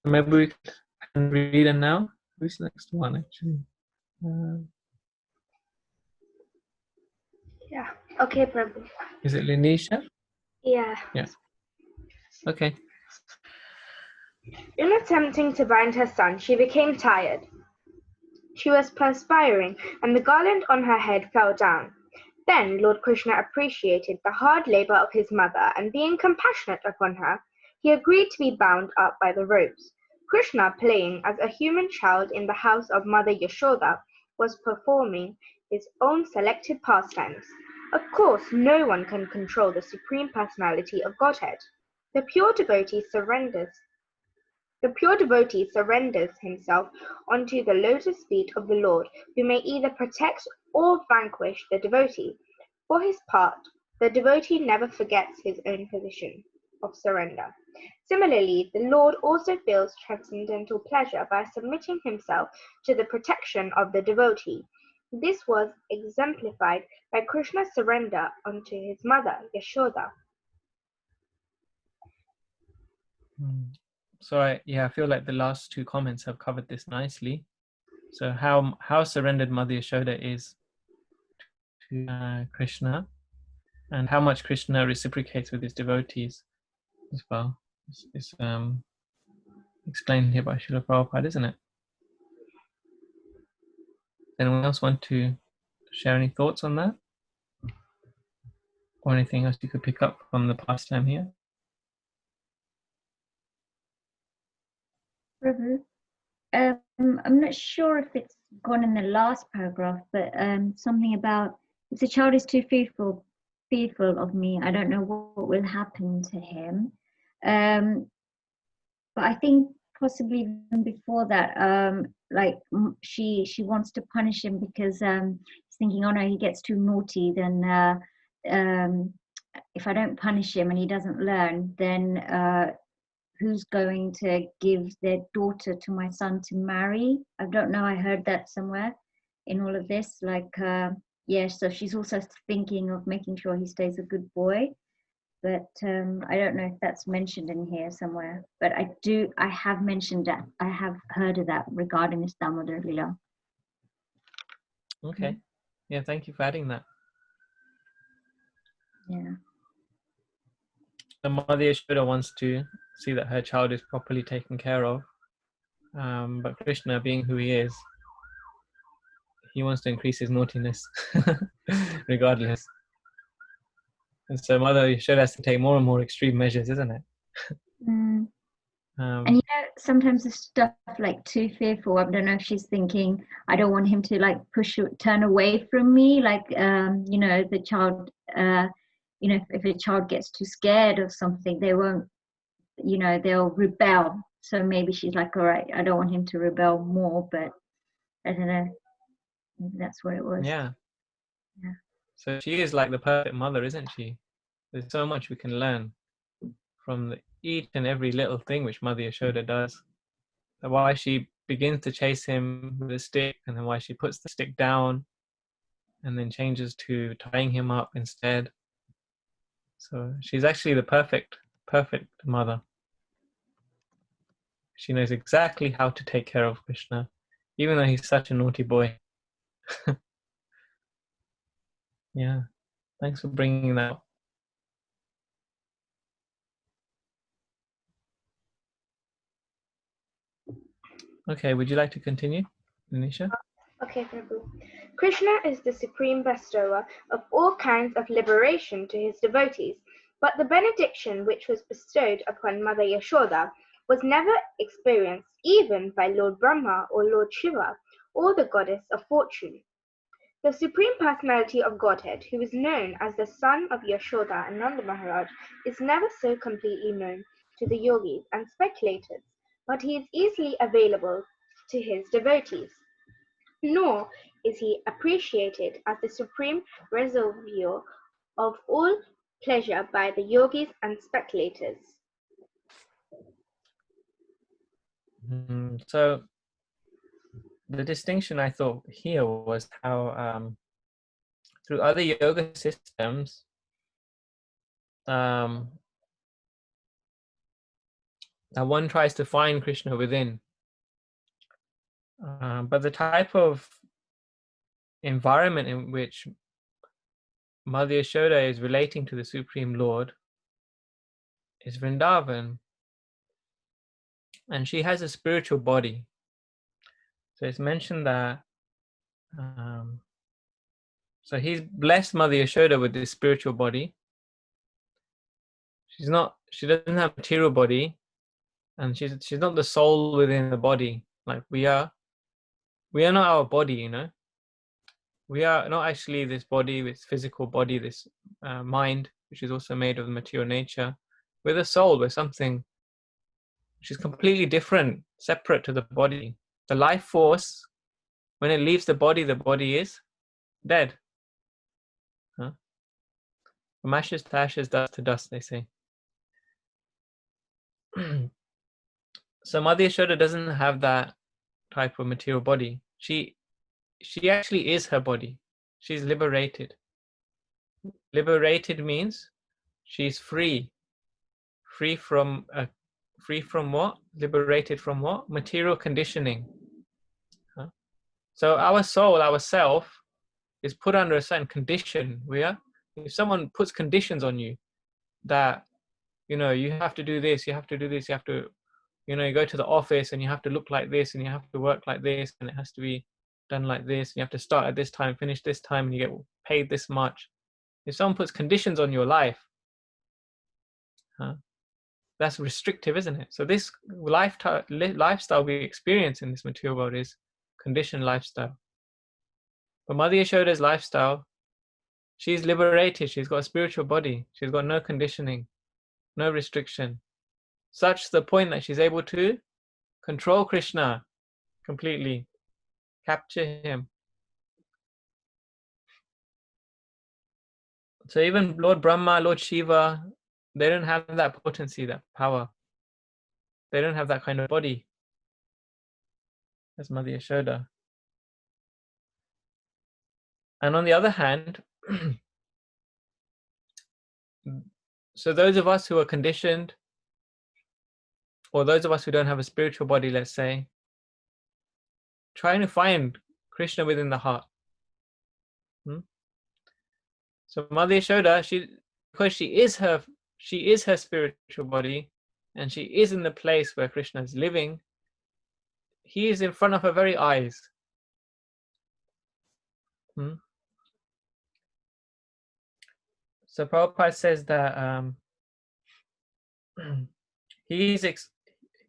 Maybe we can read it now. Who's the next one, actually? Yeah. Okay, Prabhu. Is it Linisha? Yeah. Yeah. Okay. In attempting to bind her son, she became tired. She was perspiring, and the garland on her head fell down. Then Lord Krishna appreciated the hard labor of his mother, and being compassionate upon her, he agreed to be bound up by the ropes. Krishna, playing as a human child in the house of Mother Yashoda, was performing his own selected pastimes. Of course, no one can control the Supreme Personality of Godhead. The pure devotee surrenders himself onto the lotus feet of the Lord, who may either protect or vanquish the devotee. For his part, the devotee never forgets his own position of surrender. Similarly, the Lord also feels transcendental pleasure by submitting himself to the protection of the devotee. This was exemplified by Krishna's surrender unto his mother, Yashoda. So I feel like the last two comments have covered this nicely. So how surrendered Mother Yashoda is to Krishna. and how much Krishna reciprocates with his devotees as well. It's explained here by Srila Prabhupada, isn't it? Anyone else want to share any thoughts on that? Or anything else you could pick up from the pastime here? Prabhu, I'm not sure if it's gone in the last paragraph, but something about if the child is too fearful of me, I don't know what will happen to him. But I think possibly even before that, like she wants to punish him because she's thinking, oh no, he gets too naughty. Then if I don't punish him and he doesn't learn, then who's going to give their daughter to my son to marry? I don't know. I heard that somewhere in all of this. Like, yeah. So she's also thinking of making sure he stays a good boy. But I don't know if that's mentioned in here somewhere. But I have mentioned that. I have heard of that regarding this Damodar Lila. Okay. Yeah, thank you for adding that. Yeah. The Mother Yashoda wants to see that her child is properly taken care of. But Krishna, being who he is, he wants to increase his naughtiness regardless. And so Mother Yashoda has to take more and more extreme measures, isn't it? And you know, sometimes the stuff like too fearful, I don't know if she's thinking, I don't want him to like turn away from me. Like, you know, the child, you know, if a child gets too scared of something, they won't, you know, they'll rebel. So maybe she's like, all right, I don't want him to rebel more, but I don't know. Maybe that's what it was. Yeah. Yeah. So she is like the perfect mother, isn't she? There's so much we can learn from each and every little thing which Mother Yashoda does. Why she begins to chase him with a stick, and then why she puts the stick down and then changes to tying him up instead. So she's actually the perfect mother. She knows exactly how to take care of Krishna, even though he's such a naughty boy. Yeah, thanks for bringing that up. Okay, would you like to continue, Anisha? Okay, Prabhu. Krishna is the supreme bestower of all kinds of liberation to his devotees, but the benediction which was bestowed upon Mother Yashoda was never experienced even by Lord Brahma or Lord Shiva or the goddess of fortune. The Supreme Personality of Godhead, who is known as the son of Yashoda and Nanda Maharaj, is never so completely known to the yogis and speculators, but he is easily available to his devotees. Nor is he appreciated as the supreme reservoir of all pleasure by the yogis and speculators. So the distinction I thought here was how through other yoga systems, that one tries to find Krishna within. But the type of environment in which Mother Yashoda is relating to the Supreme Lord is Vrindavan. And she has a spiritual body. So it's mentioned that so he's blessed Mother Yashoda with this spiritual body. She doesn't have a material body, and she's not the soul within the body like we are. We are not our body, you know. We are not actually this body, this physical body, this mind, which is also made of material nature. We're the soul. We're something which is completely different, separate to the body. The life force, when it leaves the body is dead. Huh? From ashes to ashes, dust to dust, they say. So Mother Yashoda doesn't have that type of material body. She actually is her body. She's liberated. Liberated means she's free. Free from what? Liberated from what? Material conditioning. Huh? So our soul, our self, is put under a certain condition. If someone puts conditions on you that, you have to do this, you have to do this, you have to, you go to the office and you have to look like this and you have to work like this and it has to be done like this, and you have to start at this time, finish this time, and you get paid this much. If someone puts conditions on your life, that's restrictive, isn't it? So this lifestyle we experience in this material world is conditioned lifestyle. But Mother Yashoda's lifestyle, she's liberated, she's got a spiritual body, she's got no conditioning, no restriction, such to the point that she's able to control Krishna completely, capture him. So even Lord Brahma, Lord Shiva, they don't have that potency, that power. They don't have that kind of body as Mother Yashoda. And on the other hand, so those of us who are conditioned, or those of us who don't have a spiritual body, let's say, trying to find Krishna within the heart. So Mother Yashoda, because she is her spiritual body, and she is in the place where Krishna is living, he is in front of her very eyes. So Prabhupada says that he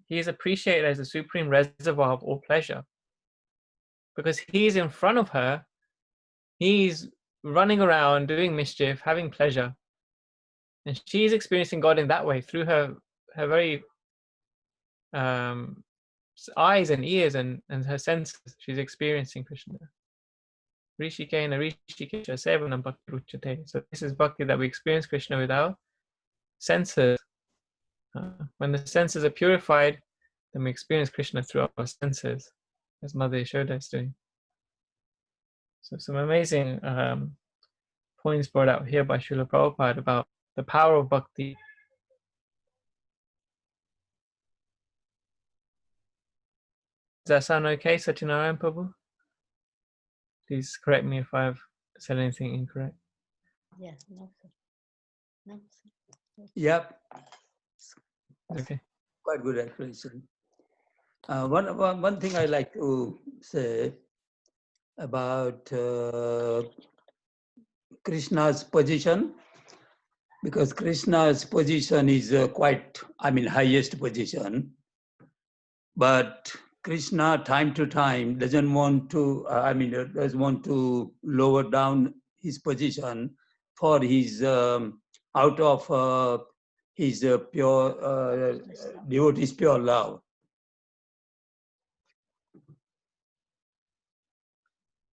is appreciated as the supreme reservoir of all pleasure, because he's in front of her, he's running around doing mischief, having pleasure, and she's experiencing God in that way through her very eyes and ears and her senses. She's experiencing Krishna. Rishikena Rishikesha Sevanam Bhakti Ruchate. So this is bhakti that we experience Krishna with our senses. When the senses are purified, then we experience Krishna through our senses, as Mother Yashoda is doing. So some amazing points brought out here by Srila Prabhupada about the power of bhakti. Does that sound okay, Sachinandan Prabhu? Please correct me if I've said anything incorrect. Yes, no, sir. No, sir. Yep. Okay. Quite good explanation. One thing I like to say about Krishna's position, because Krishna's position is highest position, but Krishna time to time doesn't want to, doesn't want to lower down his position for his, out of his pure, devotee's pure love.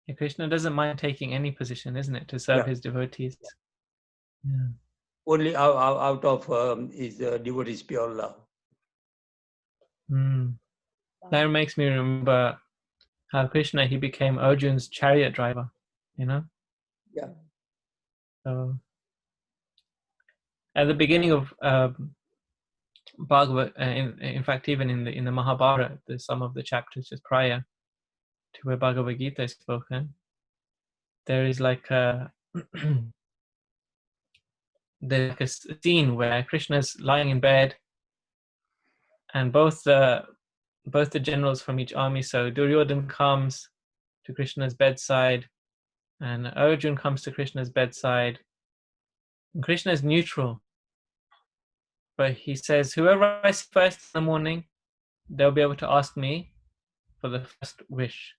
Yeah, Krishna doesn't mind taking any position, isn't it, to serve his devotees? Yeah. Only out of his devotee's pure love. That makes me remember how Krishna, he became Arjun's chariot driver, Yeah. So at the beginning of Bhagavad, in fact, even in the Mahabharata, some of the chapters just prior to where Bhagavad Gita is spoken, there is like there's like a scene where Krishna's lying in bed, and both the generals from each army, so Duryodhana comes to Krishna's bedside, and Arjun comes to Krishna's bedside. And Krishna is neutral, but he says, whoever I see first in the morning, they'll be able to ask me for the first wish.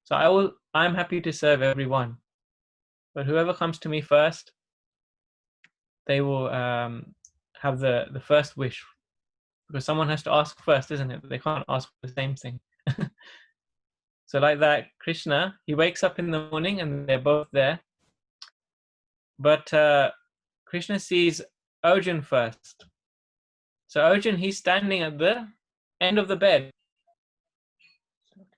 So I'm happy to serve everyone, but whoever comes to me first, they will have the first wish, because someone has to ask first, isn't it? They can't ask for the same thing. So like that, Krishna, he wakes up in the morning and they're both there, but Krishna sees Arjun first. So Arjun, he's standing at the end of the bed,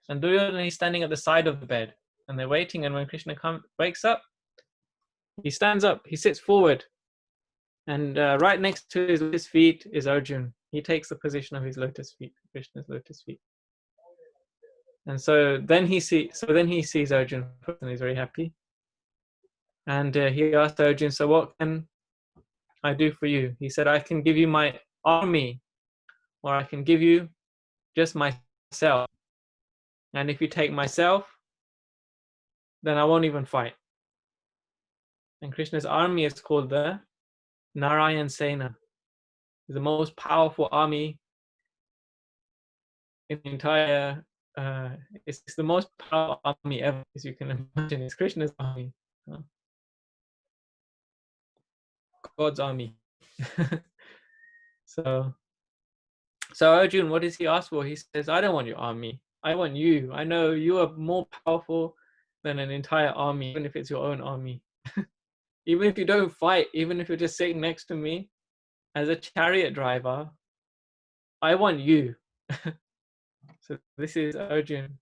and Duryodhana, he's standing at the side of the bed, and they're waiting. And when Krishna wakes up, he stands up, he sits forward, and right next to his feet is Arjun. He takes the position of his lotus feet, Krishna's lotus feet. And so then he sees Arjun, and he's very happy. And he asked Arjun, so what can I do for you? He said, I can give you my army, or I can give you just myself. And if you take myself, then I won't even fight. And Krishna's army is called the Narayan Sena. It's the most powerful army in the entire, it's the most powerful army ever, as you can imagine. It's Krishna's army, God's army. So Arjun, what does he ask for? He says, I don't want your army. I want you. I know you are more powerful than an entire army, even if it's your own army. Even if you don't fight, even if you're just sitting next to me as a chariot driver, I want you. So this is Arjun.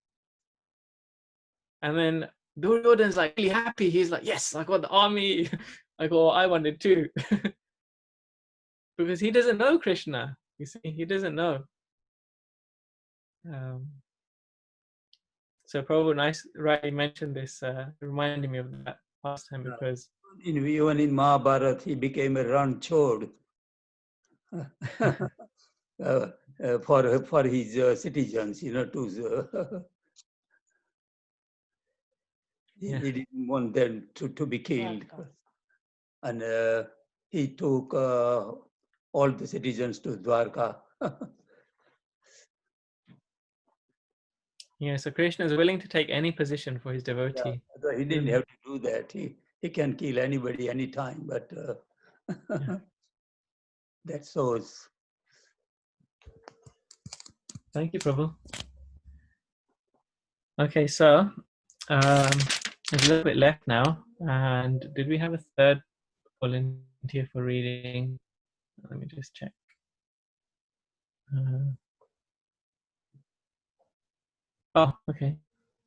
And then Duryodhan's like really happy. He's like, yes, I got the army. I wanted too. Because he doesn't know Krishna. You see, he doesn't know. So Prabhu rightly mentioned this, reminding me of that last time, because even in Mahabharata, he became a ranchod for his citizens, to he didn't want them to be killed. And he took all the citizens to Dwarka. yeah, so Krishna is willing to take any position for his devotee. Yeah, he didn't have to do that. He can kill anybody anytime, but that shows. Thank you, Prabhu. Okay, so there's a little bit left now. And did we have a third volunteer for reading? Let me just check. Oh, okay.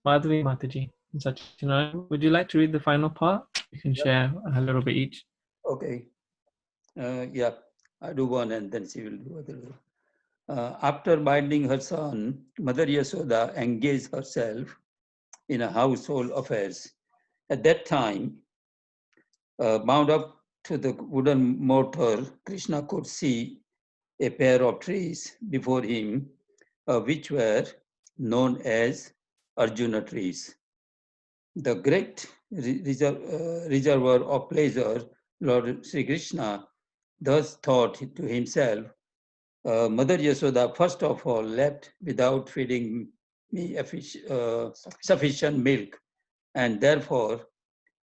Madhavi Mataji and Sachinandan, would you like to read the final part? You can share a little bit each. Okay. Yeah, I do one and then she will do other. After binding her son, Mother Yasoda engaged herself in a household affairs. At that time, bound up to the wooden mortar, Krishna could see a pair of trees before him, which were known as Arjuna trees. The great reservoir of pleasure, Lord Sri Krishna thus thought to himself, Mother Yasoda first of all left without feeding me sufficient milk, and therefore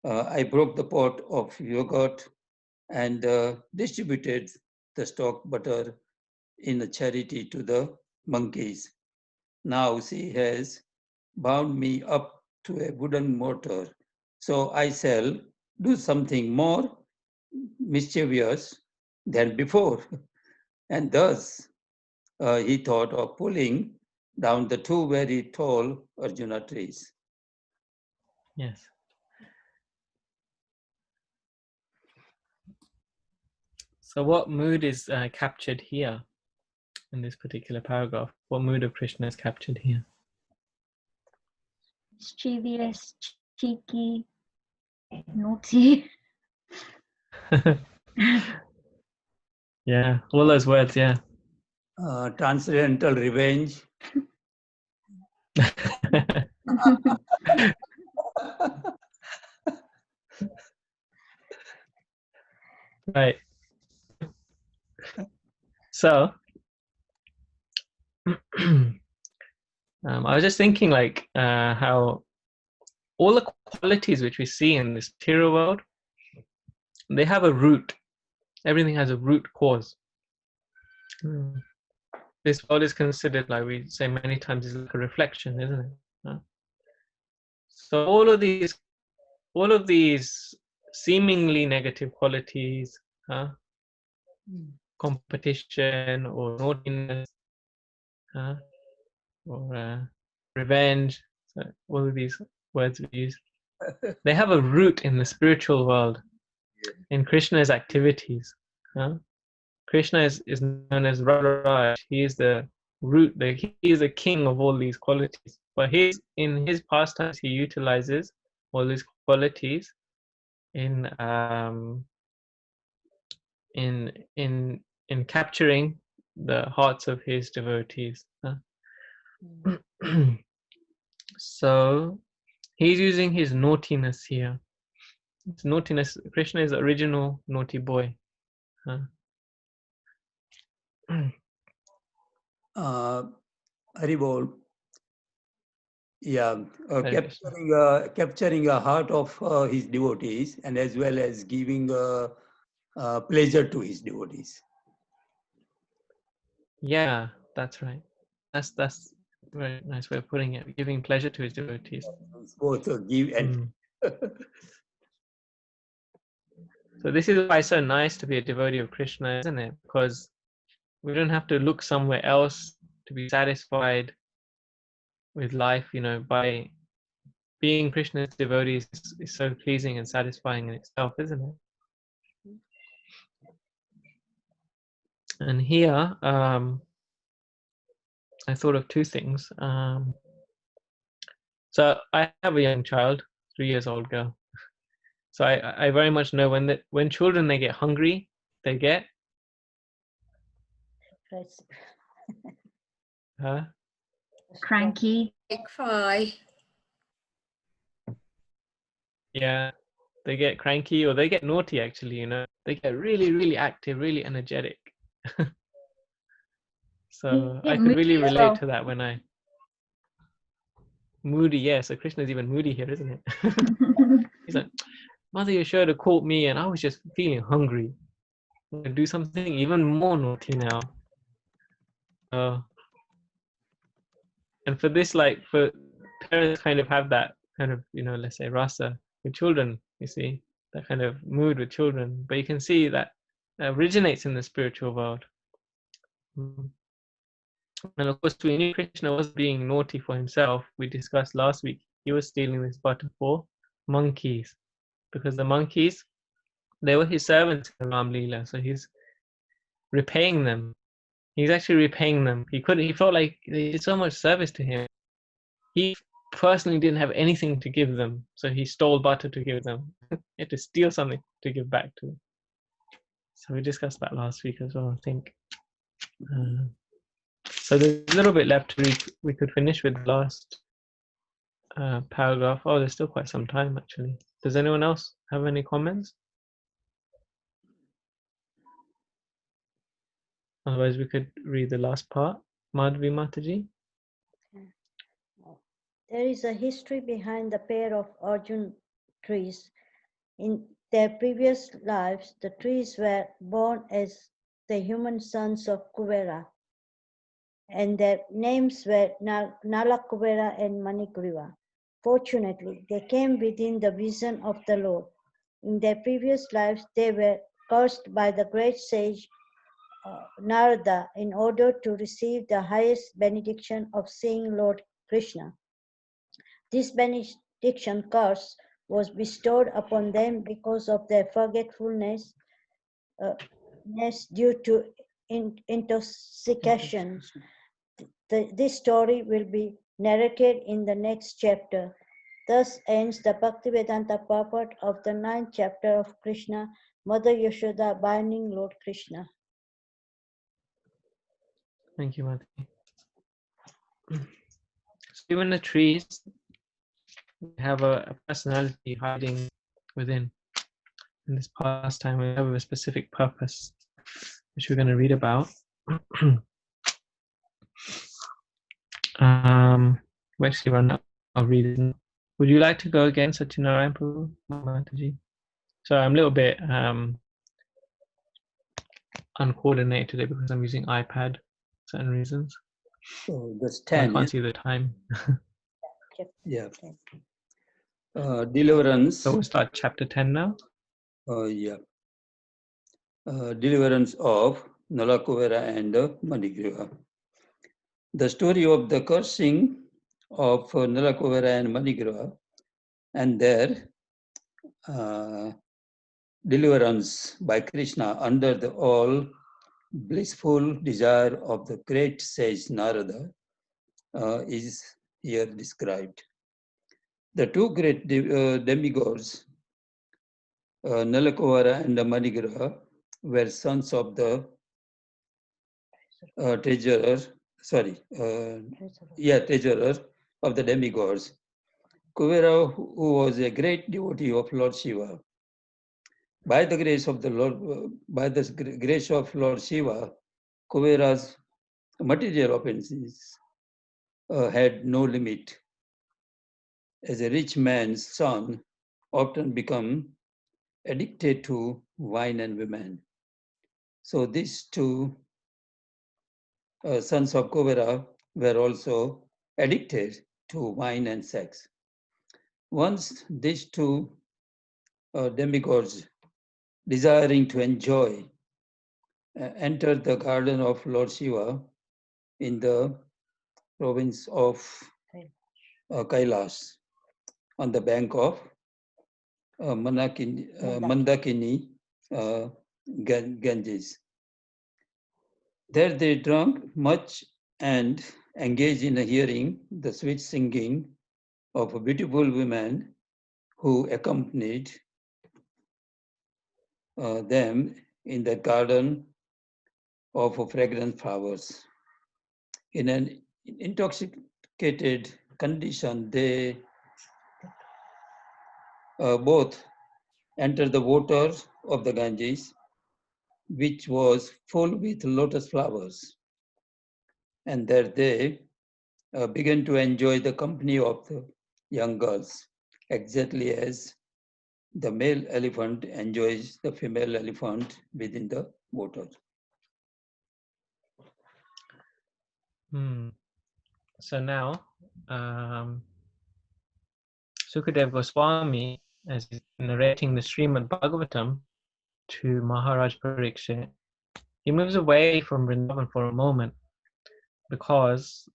I broke the pot of yogurt and distributed the stock butter in a charity to the monkeys. Now she has bound me up to a wooden mortar, so I shall do something more mischievous than before. And thus he thought of pulling down the two very tall Arjuna trees. Yes. So what mood is captured here in this particular paragraph? What mood of Krishna is captured here? Mischievous, cheeky, naughty. Yeah, all those words, yeah. Transcendental revenge. Right. So, I was just thinking like how all the qualities which we see in this material world, they have a root. Everything has a root cause. This world is considered, like we say many times, is like a reflection, isn't it? So all of these seemingly negative qualities, competition or naughtiness, or revenge, so all of these words we use, they have a root in the spiritual world, in Krishna's activities. Krishna is known as Raj. He is the root, he is the king of all these qualities. But in his pastimes, he utilizes all these qualities in capturing the hearts of his devotees. So he's using his naughtiness here. It's naughtiness. Krishna is the original naughty boy. Haribol, yeah, Hare Krishna. capturing a heart of his devotees, and as well as giving pleasure to his devotees. Yeah, that's right. That's a very nice way of putting it. Giving pleasure to his devotees. It's both give and. So this is why it's so nice to be a devotee of Krishna, isn't it? Because we don't have to look somewhere else to be satisfied with life. You know, by being Krishna's devotee is so pleasing and satisfying in itself, isn't it? And here, I thought of two things. So I have a young child, 3 years old girl. So I very much know when children, they get hungry, they get Cranky. They cry. yeah, they get cranky or they get naughty. Actually, you know, they get really, really active, really energetic. So I could really relate to that when I moody. Yeah, so Krishna's even moody here, isn't it? He's like, Mother Yashoda caught me, and I was just feeling hungry. I'm gonna do something even more naughty now. And for this, like, for parents kind of have that kind of, you know, let's say rasa with children, you see, that kind of mood with children. But you can see that originates in the spiritual world. And of course, we knew Krishna was being naughty for himself. We discussed last week, he was stealing this butter for monkeys, because the monkeys, they were his servants in Ram Leela, so he's repaying them. He's actually repaying them. He felt like they did so much service to him. He personally didn't have anything to give them, so he stole butter to give them. He had to steal something to give back to them. So we discussed that last week as well, I think. So there's a little bit left to read. We could finish with the last paragraph. Oh, there's still quite some time, actually. Does anyone else have any comments? Otherwise, we could read the last part. Madhvi Mataji. There is a history behind the pair of Arjun trees. In their previous lives, the trees were born as the human sons of Kuvera, and their names were Nala Kuvera and Manikriva. Fortunately, they came within the vision of the Lord. In their previous lives, they were cursed by the great sage Narada in order to receive the highest benediction of seeing Lord Krishna. This benediction curse was bestowed upon them because of their forgetfulness due to intoxication. This story will be narrated in the next chapter. Thus ends the Bhaktivedanta purport of the 9th chapter of Krishna, Mother Yashoda binding Lord Krishna. Thank you, Madhvi. So even the trees have a personality hiding within. In this pastime, we have a specific purpose, which we're going to read about. We actually run out. I'll read it. Would you like to go again, Sachinandan Prabhu, Mataji? So I'm a little bit uncoordinated today because I'm using iPad for certain reasons. So that's I 10. can't see the time. Yeah. Deliverance. So we'll start chapter 10 now. Yeah. Deliverance of Nalakuvera and Manikriva. The story of the cursing of Nalakuvera and Manikriva and their deliverance by Krishna under the all blissful desire of the great sage Narada is here described. The two great demigods, Nalakuvara and Manigra were sons of the treasurer of the demigods. Kuvera, who was a great devotee of Lord Shiva, by the grace of Lord Shiva, Kuvera's material opulence had no limit. As a rich man's son often become addicted to wine and women. So these two sons of Kuvera were also addicted to wine and sex. Once these two demigods, desiring to enjoy, entered the garden of Lord Shiva in the province of Kailash on the bank of Mandakini Ganges. There they drank much and engaged in hearing the sweet singing of beautiful women who accompanied them in the garden of fragrant flowers. In an intoxicated condition, they both entered the water of the Ganges, which was full with lotus flowers. And there they began to enjoy the company of the young girls, exactly as the male elephant enjoys the female elephant within the water. So now, Sukadev Goswami, as he's narrating the Srimad Bhagavatam to Maharaj Parikshit, he moves away from Vrindavan for a moment because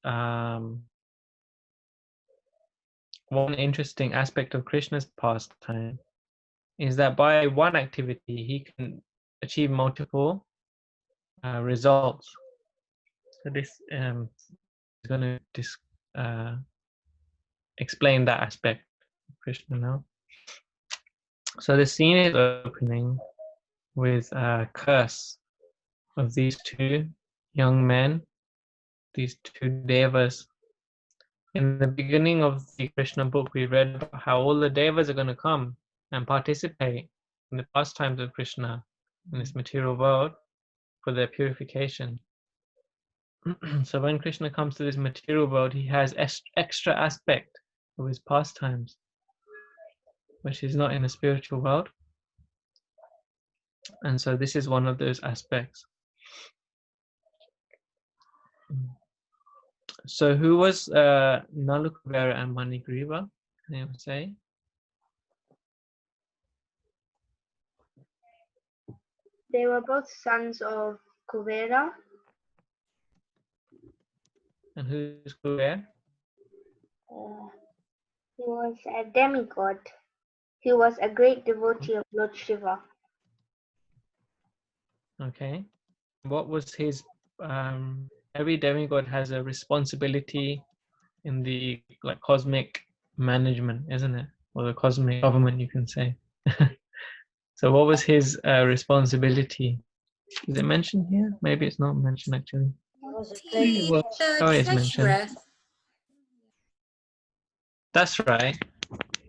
one interesting aspect of Krishna's pastime is that by one activity he can achieve multiple results. So this is going to explain that aspect of Krishna now. So the scene is opening with a curse of these two young men, these two devas. In the beginning of the Krishna book, we read about how all the devas are going to come and participate in the pastimes of Krishna in this material world for their purification. So when Krishna comes to this material world, he has extra aspect of his pastimes, which is not in the spiritual world. And so this is one of those aspects. So who was Nalakuvara and Manigriva? Can anyone say? They were both sons of Kuvera. And who's Kuvera? He was a demigod. He was a great devotee of Lord Shiva. Okay. What was his? Every demigod has a responsibility in the cosmic management, isn't it? Or the cosmic government, you can say. So what was his responsibility? Is it mentioned here? Maybe it's not mentioned actually. Oh, it's mentioned. That's right.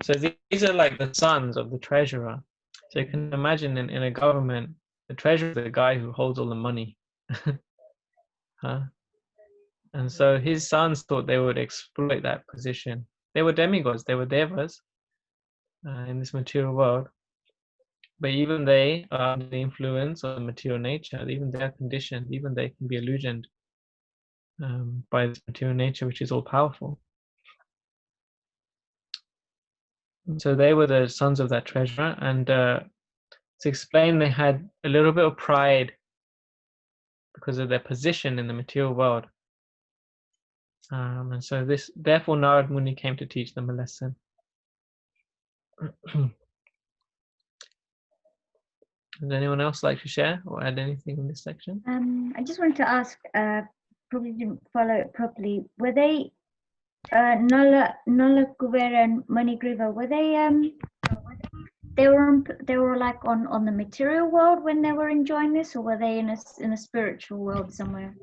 So these are like the sons of the treasurer. So you can imagine in a government, the treasurer is the guy who holds all the money. And so his sons thought they would exploit that position. They were demigods, they were devas in this material world. But even they are under the influence of material nature, even they are conditioned, even they can be illusioned by this material nature, which is all powerful. And so they were the sons of that treasurer, and to explain, they had a little bit of pride because of their position in the material world. And so therefore Narad Muni came to teach them a lesson. Does anyone else like to share or add anything in this section? I just wanted to ask, probably didn't follow it properly. Were they Nala Kuvera and Manigriva? Were they they were like on the material world when they were enjoying this, or were they in a spiritual world somewhere?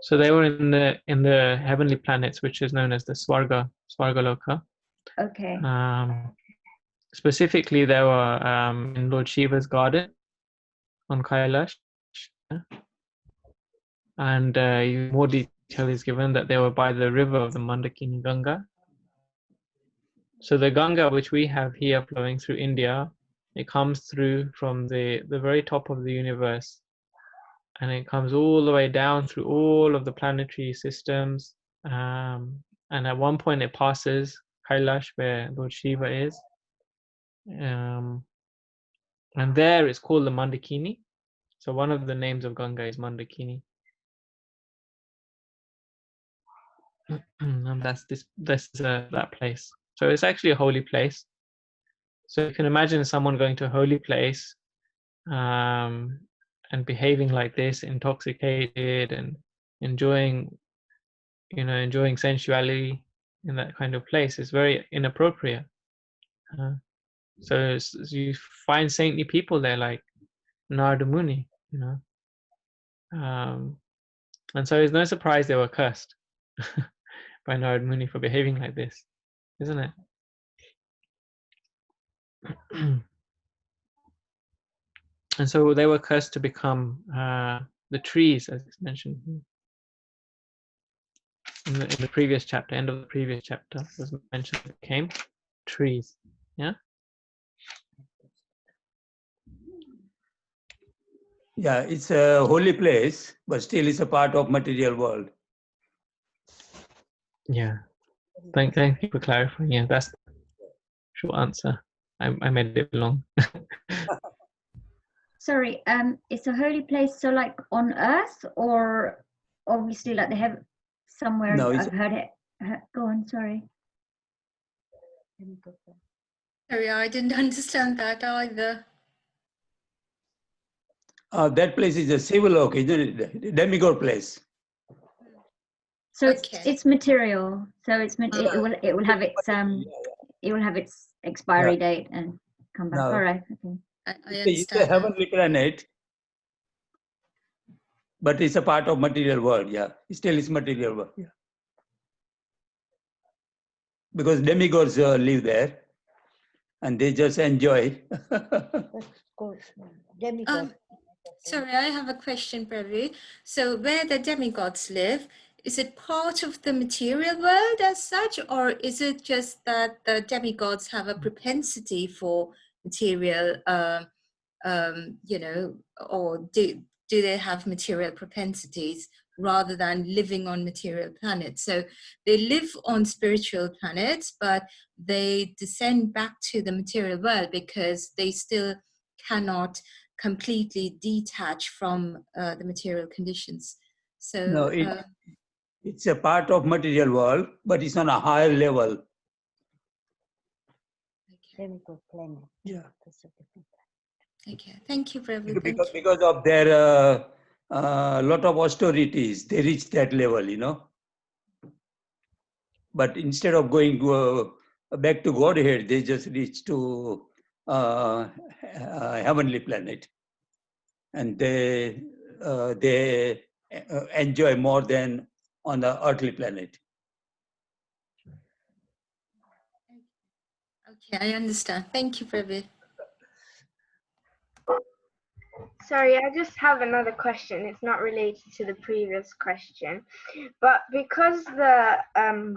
So they were in the heavenly planets, which is known as the Swargaloka. Okay. Specifically, they were in Lord Shiva's garden on Kailash, and more detail is given that they were by the river of the Mandakini Ganga. So the Ganga, which we have here flowing through India, it comes through from the very top of the universe, and it comes all the way down through all of the planetary systems. And at one point it passes Kailash, where Lord Shiva is. And there it's called the Mandakini. So one of the names of Ganga is Mandakini. And that's that place. So it's actually a holy place. So you can imagine someone going to a holy place and behaving like this, intoxicated and enjoying sensuality in that kind of place is very inappropriate. So you find saintly people there like Narada Muni, and so it's no surprise they were cursed by Narada Muni for behaving like this, isn't it? And so they were cursed to become the trees, as it's mentioned in the previous chapter. End of the previous chapter was mentioned became trees. Yeah. Yeah, it's a holy place, but still it's a part of material world. Yeah. Thank you for clarifying. Yeah, that's the short answer. I made it long. Sorry, it's a holy place, so like on earth, or obviously like they have somewhere. No, I've heard it. Go on, sorry. Sorry, I didn't understand that either. That place is a Sivalok, isn't it? Demigod place. So Okay. it's material. So it will have its it will have its expiry date and come back. No. All right. Okay. I It's a understand. heavenly planet, but it's a part of material world. Yeah, it still is material world. Yeah, because demigods live there, and they just enjoy. Sorry, I have a question, Pravi. So where the demigods live, is it part of the material world as such, or is it just that the demigods have a propensity for material, or do they have material propensities rather than living on material planets? So they live on spiritual planets, but they descend back to the material world because they still cannot completely detach from the material conditions. So No, it's a part of material world, but it's on a higher level. Yeah. Okay, thank you, Prabhu. Because of their lot of austerities, they reach that level, But instead of going back to Godhead, they just reach to heavenly planet, and they enjoy more than on the earthly planet. Okay, I understand. Thank you, Prabhu. Sorry, I just have another question. It's not related to the previous question, but because the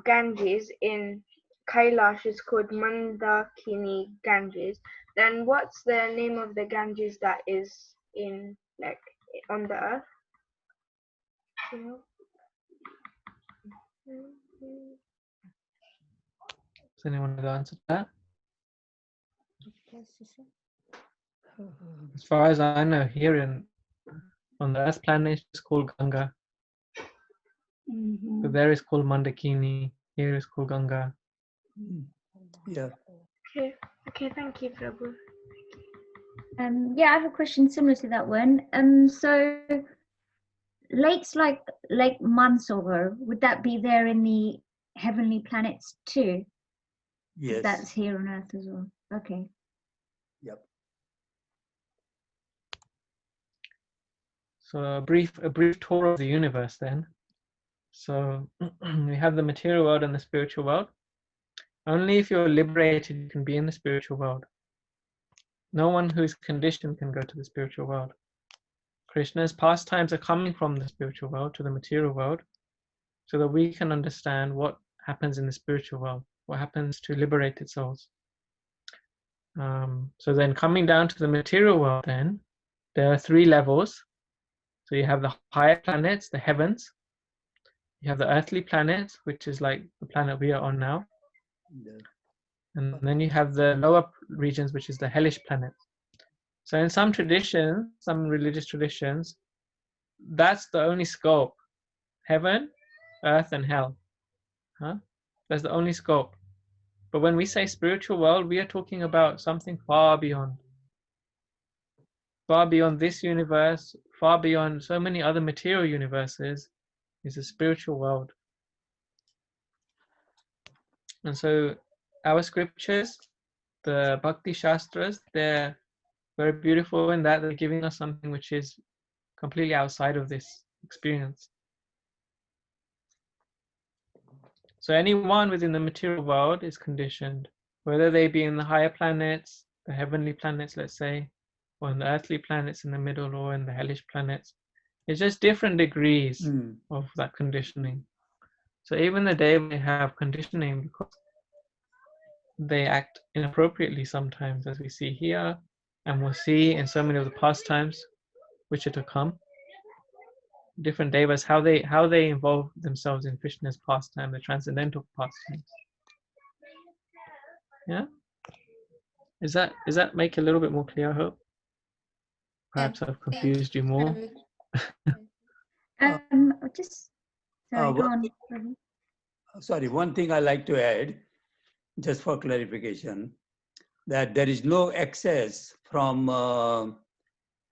Ganges in Kailash is called Mandakini Ganges, then what's the name of the Ganges that is in on the earth? Does anyone have an answer to that? As far as I know, here on the Earth planet, it's called Ganga. But there is called Mandakini. Here is called Ganga. Yeah. Okay, thank you, Prabhu. Yeah, I have a question similar to that one. So lakes like Lake Mansover, would that be there in the heavenly planets too? Yes. That's here on earth as well. Okay. Yep. So a brief tour of the universe then. So we have the material world and the spiritual world. Only if you're liberated you can be in the spiritual world. No one who is conditioned can go to the spiritual world. Krishna's pastimes are coming from the spiritual world to the material world so that we can understand what happens in the spiritual world, what happens to liberated souls. So then coming down to the material world then, there are 3 levels. So you have the higher planets, the heavens. You have the earthly planets, which is like the planet we are on now. And then you have the lower regions, which is the hellish planets. So in some traditions, some religious traditions, that's the only scope. Heaven, earth, and hell. That's the only scope. But when we say spiritual world, we are talking about something far beyond. Far beyond this universe, far beyond so many other material universes, is a spiritual world. And so our scriptures, the Bhakti Shastras, they're very beautiful in that they're giving us something which is completely outside of this experience. So anyone within the material world is conditioned, whether they be in the higher planets, the heavenly planets, let's say, or in the earthly planets in the middle, or in the hellish planets. It's just different degrees of that conditioning. So even the day they have conditioning because they act inappropriately sometimes, as we see here, and we'll see in so many of the pastimes which are to come. Different devas, how they involve themselves in Krishna's pastime, the transcendental pastimes. Yeah, is that make it a little bit more clear? I hope. Perhaps I've confused you more. Just sorry, go on. Sorry, one thing I like to add, just for clarification, that there is no access from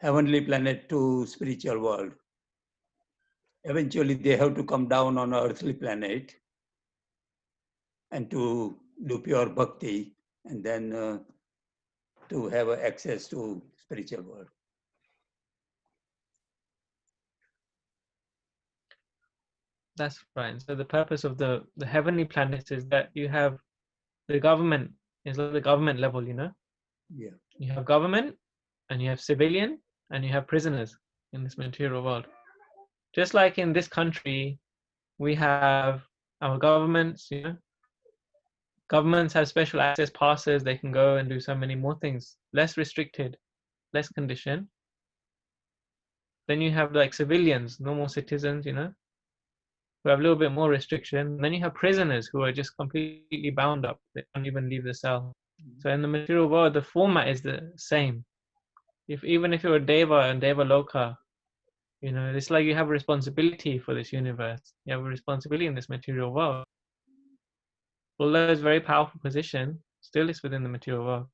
heavenly planet to spiritual world. Eventually, they have to come down on an earthly planet and to do pure bhakti, and then to have access to spiritual world. That's right. So the purpose of the heavenly planets is that you have the government, is like the government level, you know? Yeah. You have government, and you have civilian, and you have prisoners in this material world. Just like in this country, we have our governments, you know? Governments have special access passes, they can go and do so many more things, less restricted, less conditioned. Then you have like civilians, normal citizens, you know, who have a little bit more restriction. And then you have prisoners who are just completely bound up. They can't even leave the cell. So in the material world, the format is the same. Even if you're a Deva and Deva Loka, you know, it's like you have a responsibility for this universe. You have a responsibility in this material world. Although it's a very powerful position, still it's within the material world.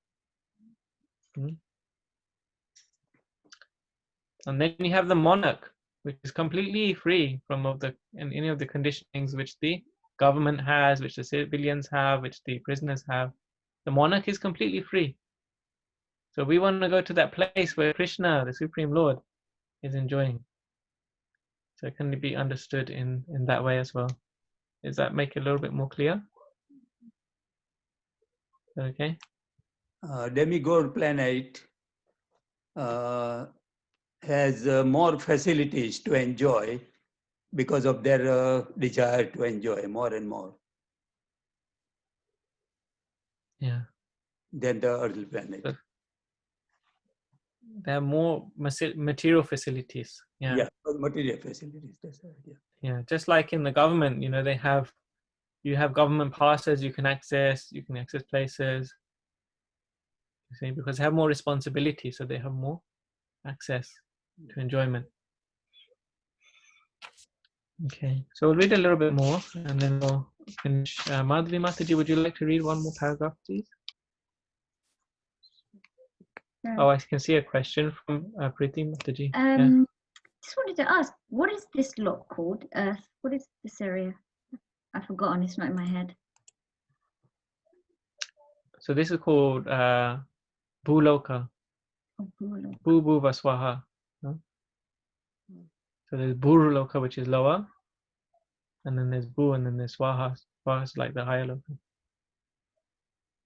And then you have the monarch, which is completely free from any of the conditionings which the government has, which the civilians have, which the prisoners have. The monarch is completely free. So we want to go to that place where Krishna, the Supreme Lord, is enjoying. So it can be understood in that way as well. Does that make it a little bit more clear? Okay. Demigod planet has more facilities to enjoy because of their desire to enjoy more and more. Yeah. Than the earthly planet. So there are more material facilities. Yeah. Yeah, material facilities. That's right. Yeah. Yeah, just like in the government, you know, you have government passes you can access places. You see, because they have more responsibility, so they have more access to enjoyment. Okay, so we'll read a little bit more and then we'll finish. Madhvi Mataji, would you like to read one more paragraph, please? Oh, I can see a question from Preeti Mataji. Just wanted to ask, what is this lot called? What is this area? I've forgotten, it's not in my head. So this is called Bhuloka, Bhuva Swaha. No? So there's Bhuloka, which is lower, and then there's Bhu, and then there's Swaha. Swaha is like the higher loka.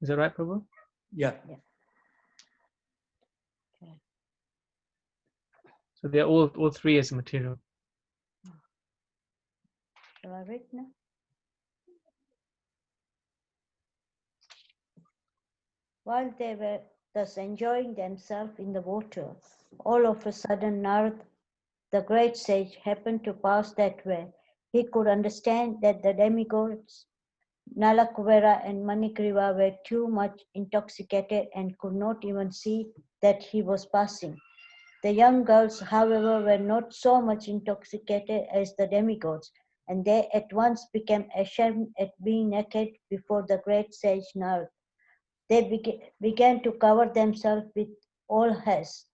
Is that right, Prabhu? Yeah. So they're all three is material. Shall I read now? While they were thus enjoying themselves in the water, all of a sudden Narad, the great sage, happened to pass that way. He could understand that the demigods Nalakuvera and Manikriva were too much intoxicated and could not even see that he was passing. The young girls, however, were not so much intoxicated as the demigods, and they at once became ashamed at being naked before the great sage Narad. They began to cover themselves with all haste.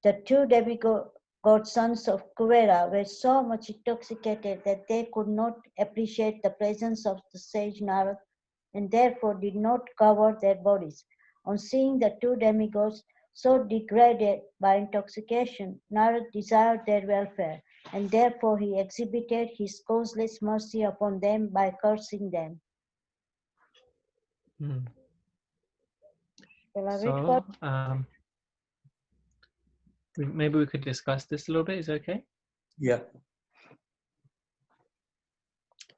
The two demigod sons of Kuvera were so much intoxicated that they could not appreciate the presence of the sage Narad and therefore did not cover their bodies. On seeing the two demigods so degraded by intoxication, Narad desired their welfare, and therefore he exhibited his causeless mercy upon them by cursing them. Shall I read So for? maybe we could discuss this a little bit. Is that okay? Yeah.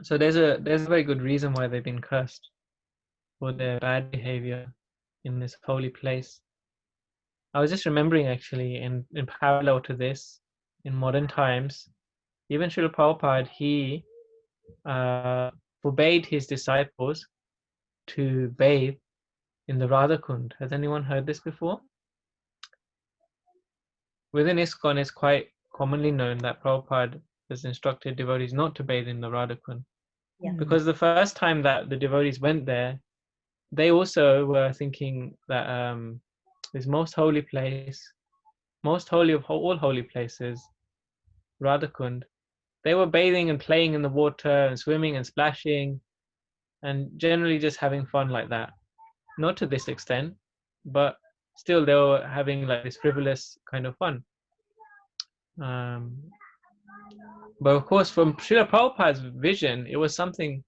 So there's a very good reason why they've been cursed for their bad behavior in this holy place. I was just remembering actually in parallel to this, in modern times, even Srila Prabhupada, he forbade his disciples to bathe in the Radha Kund. Has anyone heard this before? Within ISKCON, it's quite commonly known that Prabhupada has instructed devotees not to bathe in the Radha Kund. Yeah. Because the first time that the devotees went there, they also were thinking that this most holy place, most holy of all holy places, Radha Kund, they were bathing and playing in the water and swimming and splashing and generally just having fun like that. Not to this extent, but still they were having like this frivolous kind of fun. But of course, from Srila Prabhupada's vision, it was something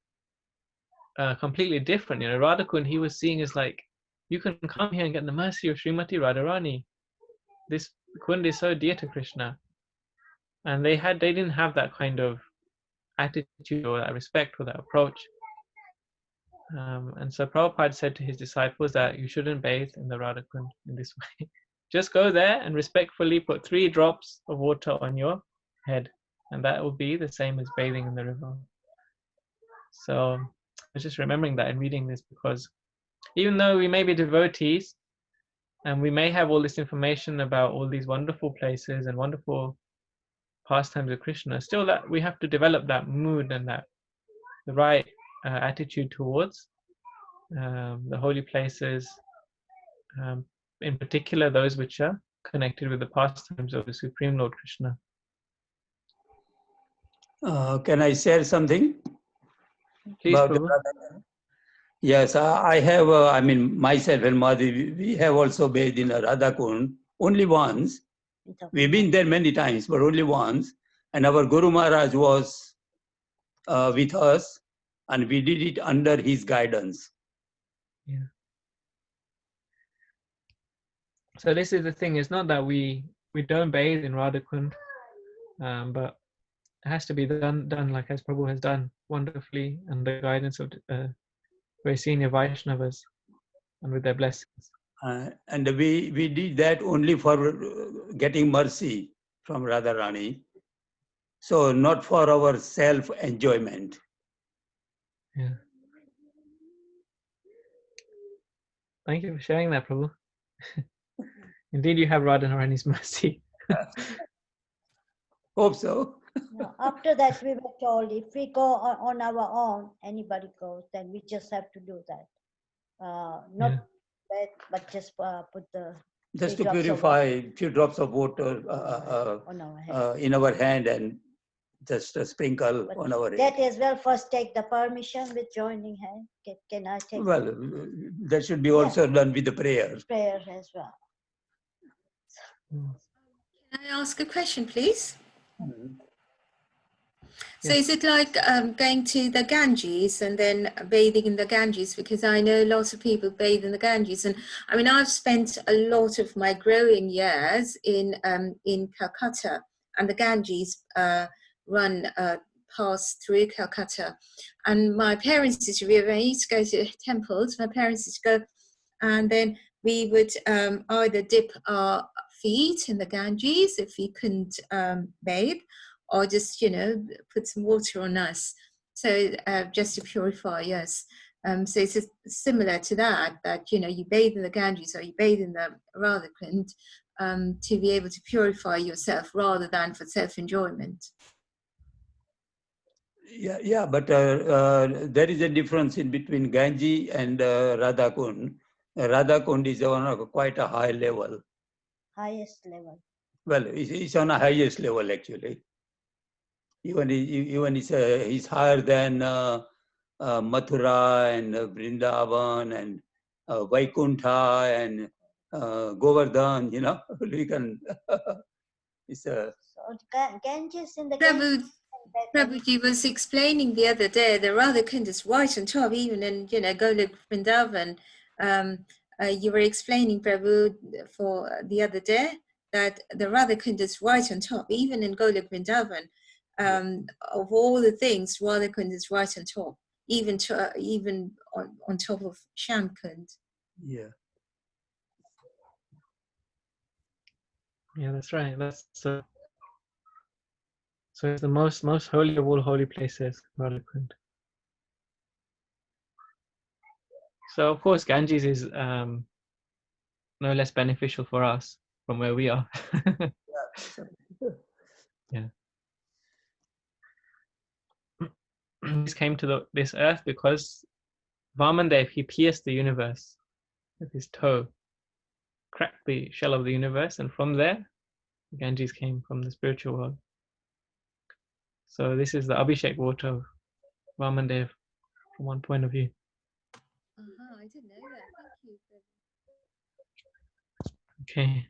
completely different. You know, Radhakund, he was seeing as like, you can come here and get the mercy of Srimati Radharani. This Kund is so dear to Krishna. And they didn't have that kind of attitude or that respect or that approach. And so Prabhupada said to his disciples that you shouldn't bathe in the Radhakund in this way. Just go there and respectfully put 3 drops of water on your head, and that will be the same as bathing in the river. So I was just remembering that and reading this, because even though we may be devotees and we may have all this information about all these wonderful places and wonderful pastimes of Krishna, still that we have to develop that mood and that the right attitude towards the holy places, in particular those which are connected with the pastimes of the Supreme Lord Krishna. Can I share something? Please, about Prabhu. Yes, I have, I mean, myself and Madhi, we have also bathed in a Radhakund only once. We've been there many times, but only once. And our Guru Maharaj was with us, and we did it under his guidance. Yeah. So this is the thing. It's not that we don't bathe in Radhakund, but it has to be done like as Prabhu has done wonderfully, and the guidance of very senior Vaishnavas and with their blessings. And we did that only for getting mercy from Radharani. So not for our self-enjoyment. Yeah. Thank you for sharing that, Prabhu. Indeed, you have Radharani's mercy. Hope so. After that, we were told if we go on our own, anybody goes, then we just have to do that. Not that, but just put the just to purify a few drops of water on our head. in our hand and just a sprinkle But on our head. that as well, first take the permission with joining hand. Can I take Well, that should be also done with the prayer. prayer as well? Can I ask a question, please? Mhm. So is it like going to the Ganges and then bathing in the Ganges? Because I know lots of people bathe in the Ganges, and I mean I've spent a lot of my growing years in Calcutta, and the Ganges run pass through Calcutta, and my parents used to when I used to go to temples. My parents used to go, and then we would either dip our feet in the Ganges if we couldn't bathe, or just, you know, put some water on us. So just to purify, yes. So it's similar to that, you know, you bathe in the Ganges or you bathe in the Radhakund to be able to purify yourself rather than for self-enjoyment. Yeah, but there is a difference in between Ganges and Radhakund. Radhakund is on quite a high level. Highest level. Well, it's on a highest level actually. Even it's higher than Mathura and Vrindavan and Vaikuntha and Govardhan. You know, we can. It's a. So Ganges in the Ganges. Prabhuji was explaining the other day, the Radhakund is right on top, even in, you know, Golok Vrindavan. You were explaining, Prabhu, for the other day, that the Radhakund is right on top, even in Golok Vrindavan. Of all the things, Radhakund is right on top, even on top of Shamkund. Yeah. Yeah, that's right. That's so it's the most holy of all holy places, Radhakund. So of course Ganges is no less beneficial for us from where we are. Yeah. This came to this earth because Vamandev, he pierced the universe with his toe, cracked the shell of the universe, and from there Ganges came, from the spiritual world. So this is the Abhishek water of Vamandev from one point of view. I didn't know that. Thank you. Okay.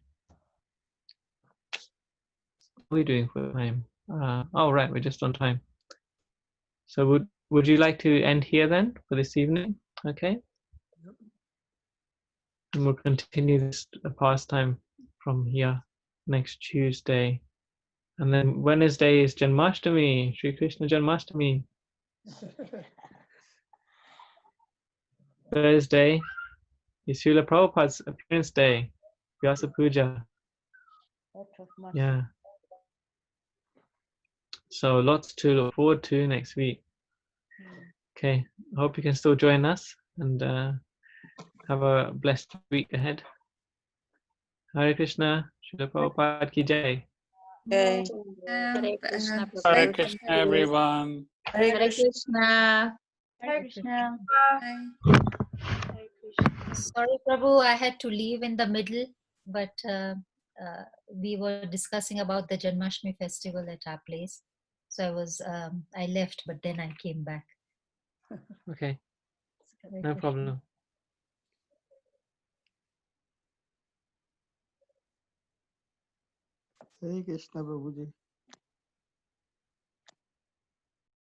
What are we doing for time? Oh, right, we're just on time. So would you like to end here then for this evening? Okay. And we'll continue this pastime from here next Tuesday. And then Wednesday is Janmashtami, Sri Krishna Janmashtami. Thursday is Srila Prabhupada's appearance day, Vyasa Puja. Yeah. So lots to look forward to next week. Okay, I hope you can still join us and have a blessed week ahead. Hare Krishna, Srila Prabhupada ki jai. Okay. Hare Krishna, Hare Krishna, everyone. Hare Krishna. Hare Krishna. Hare Krishna. Sorry, Prabhu, I had to leave in the middle, but we were discussing about the Janmashtami festival at our place. So I left, but then I came back. Okay, no problem. Hare Krishna, Prabhuji.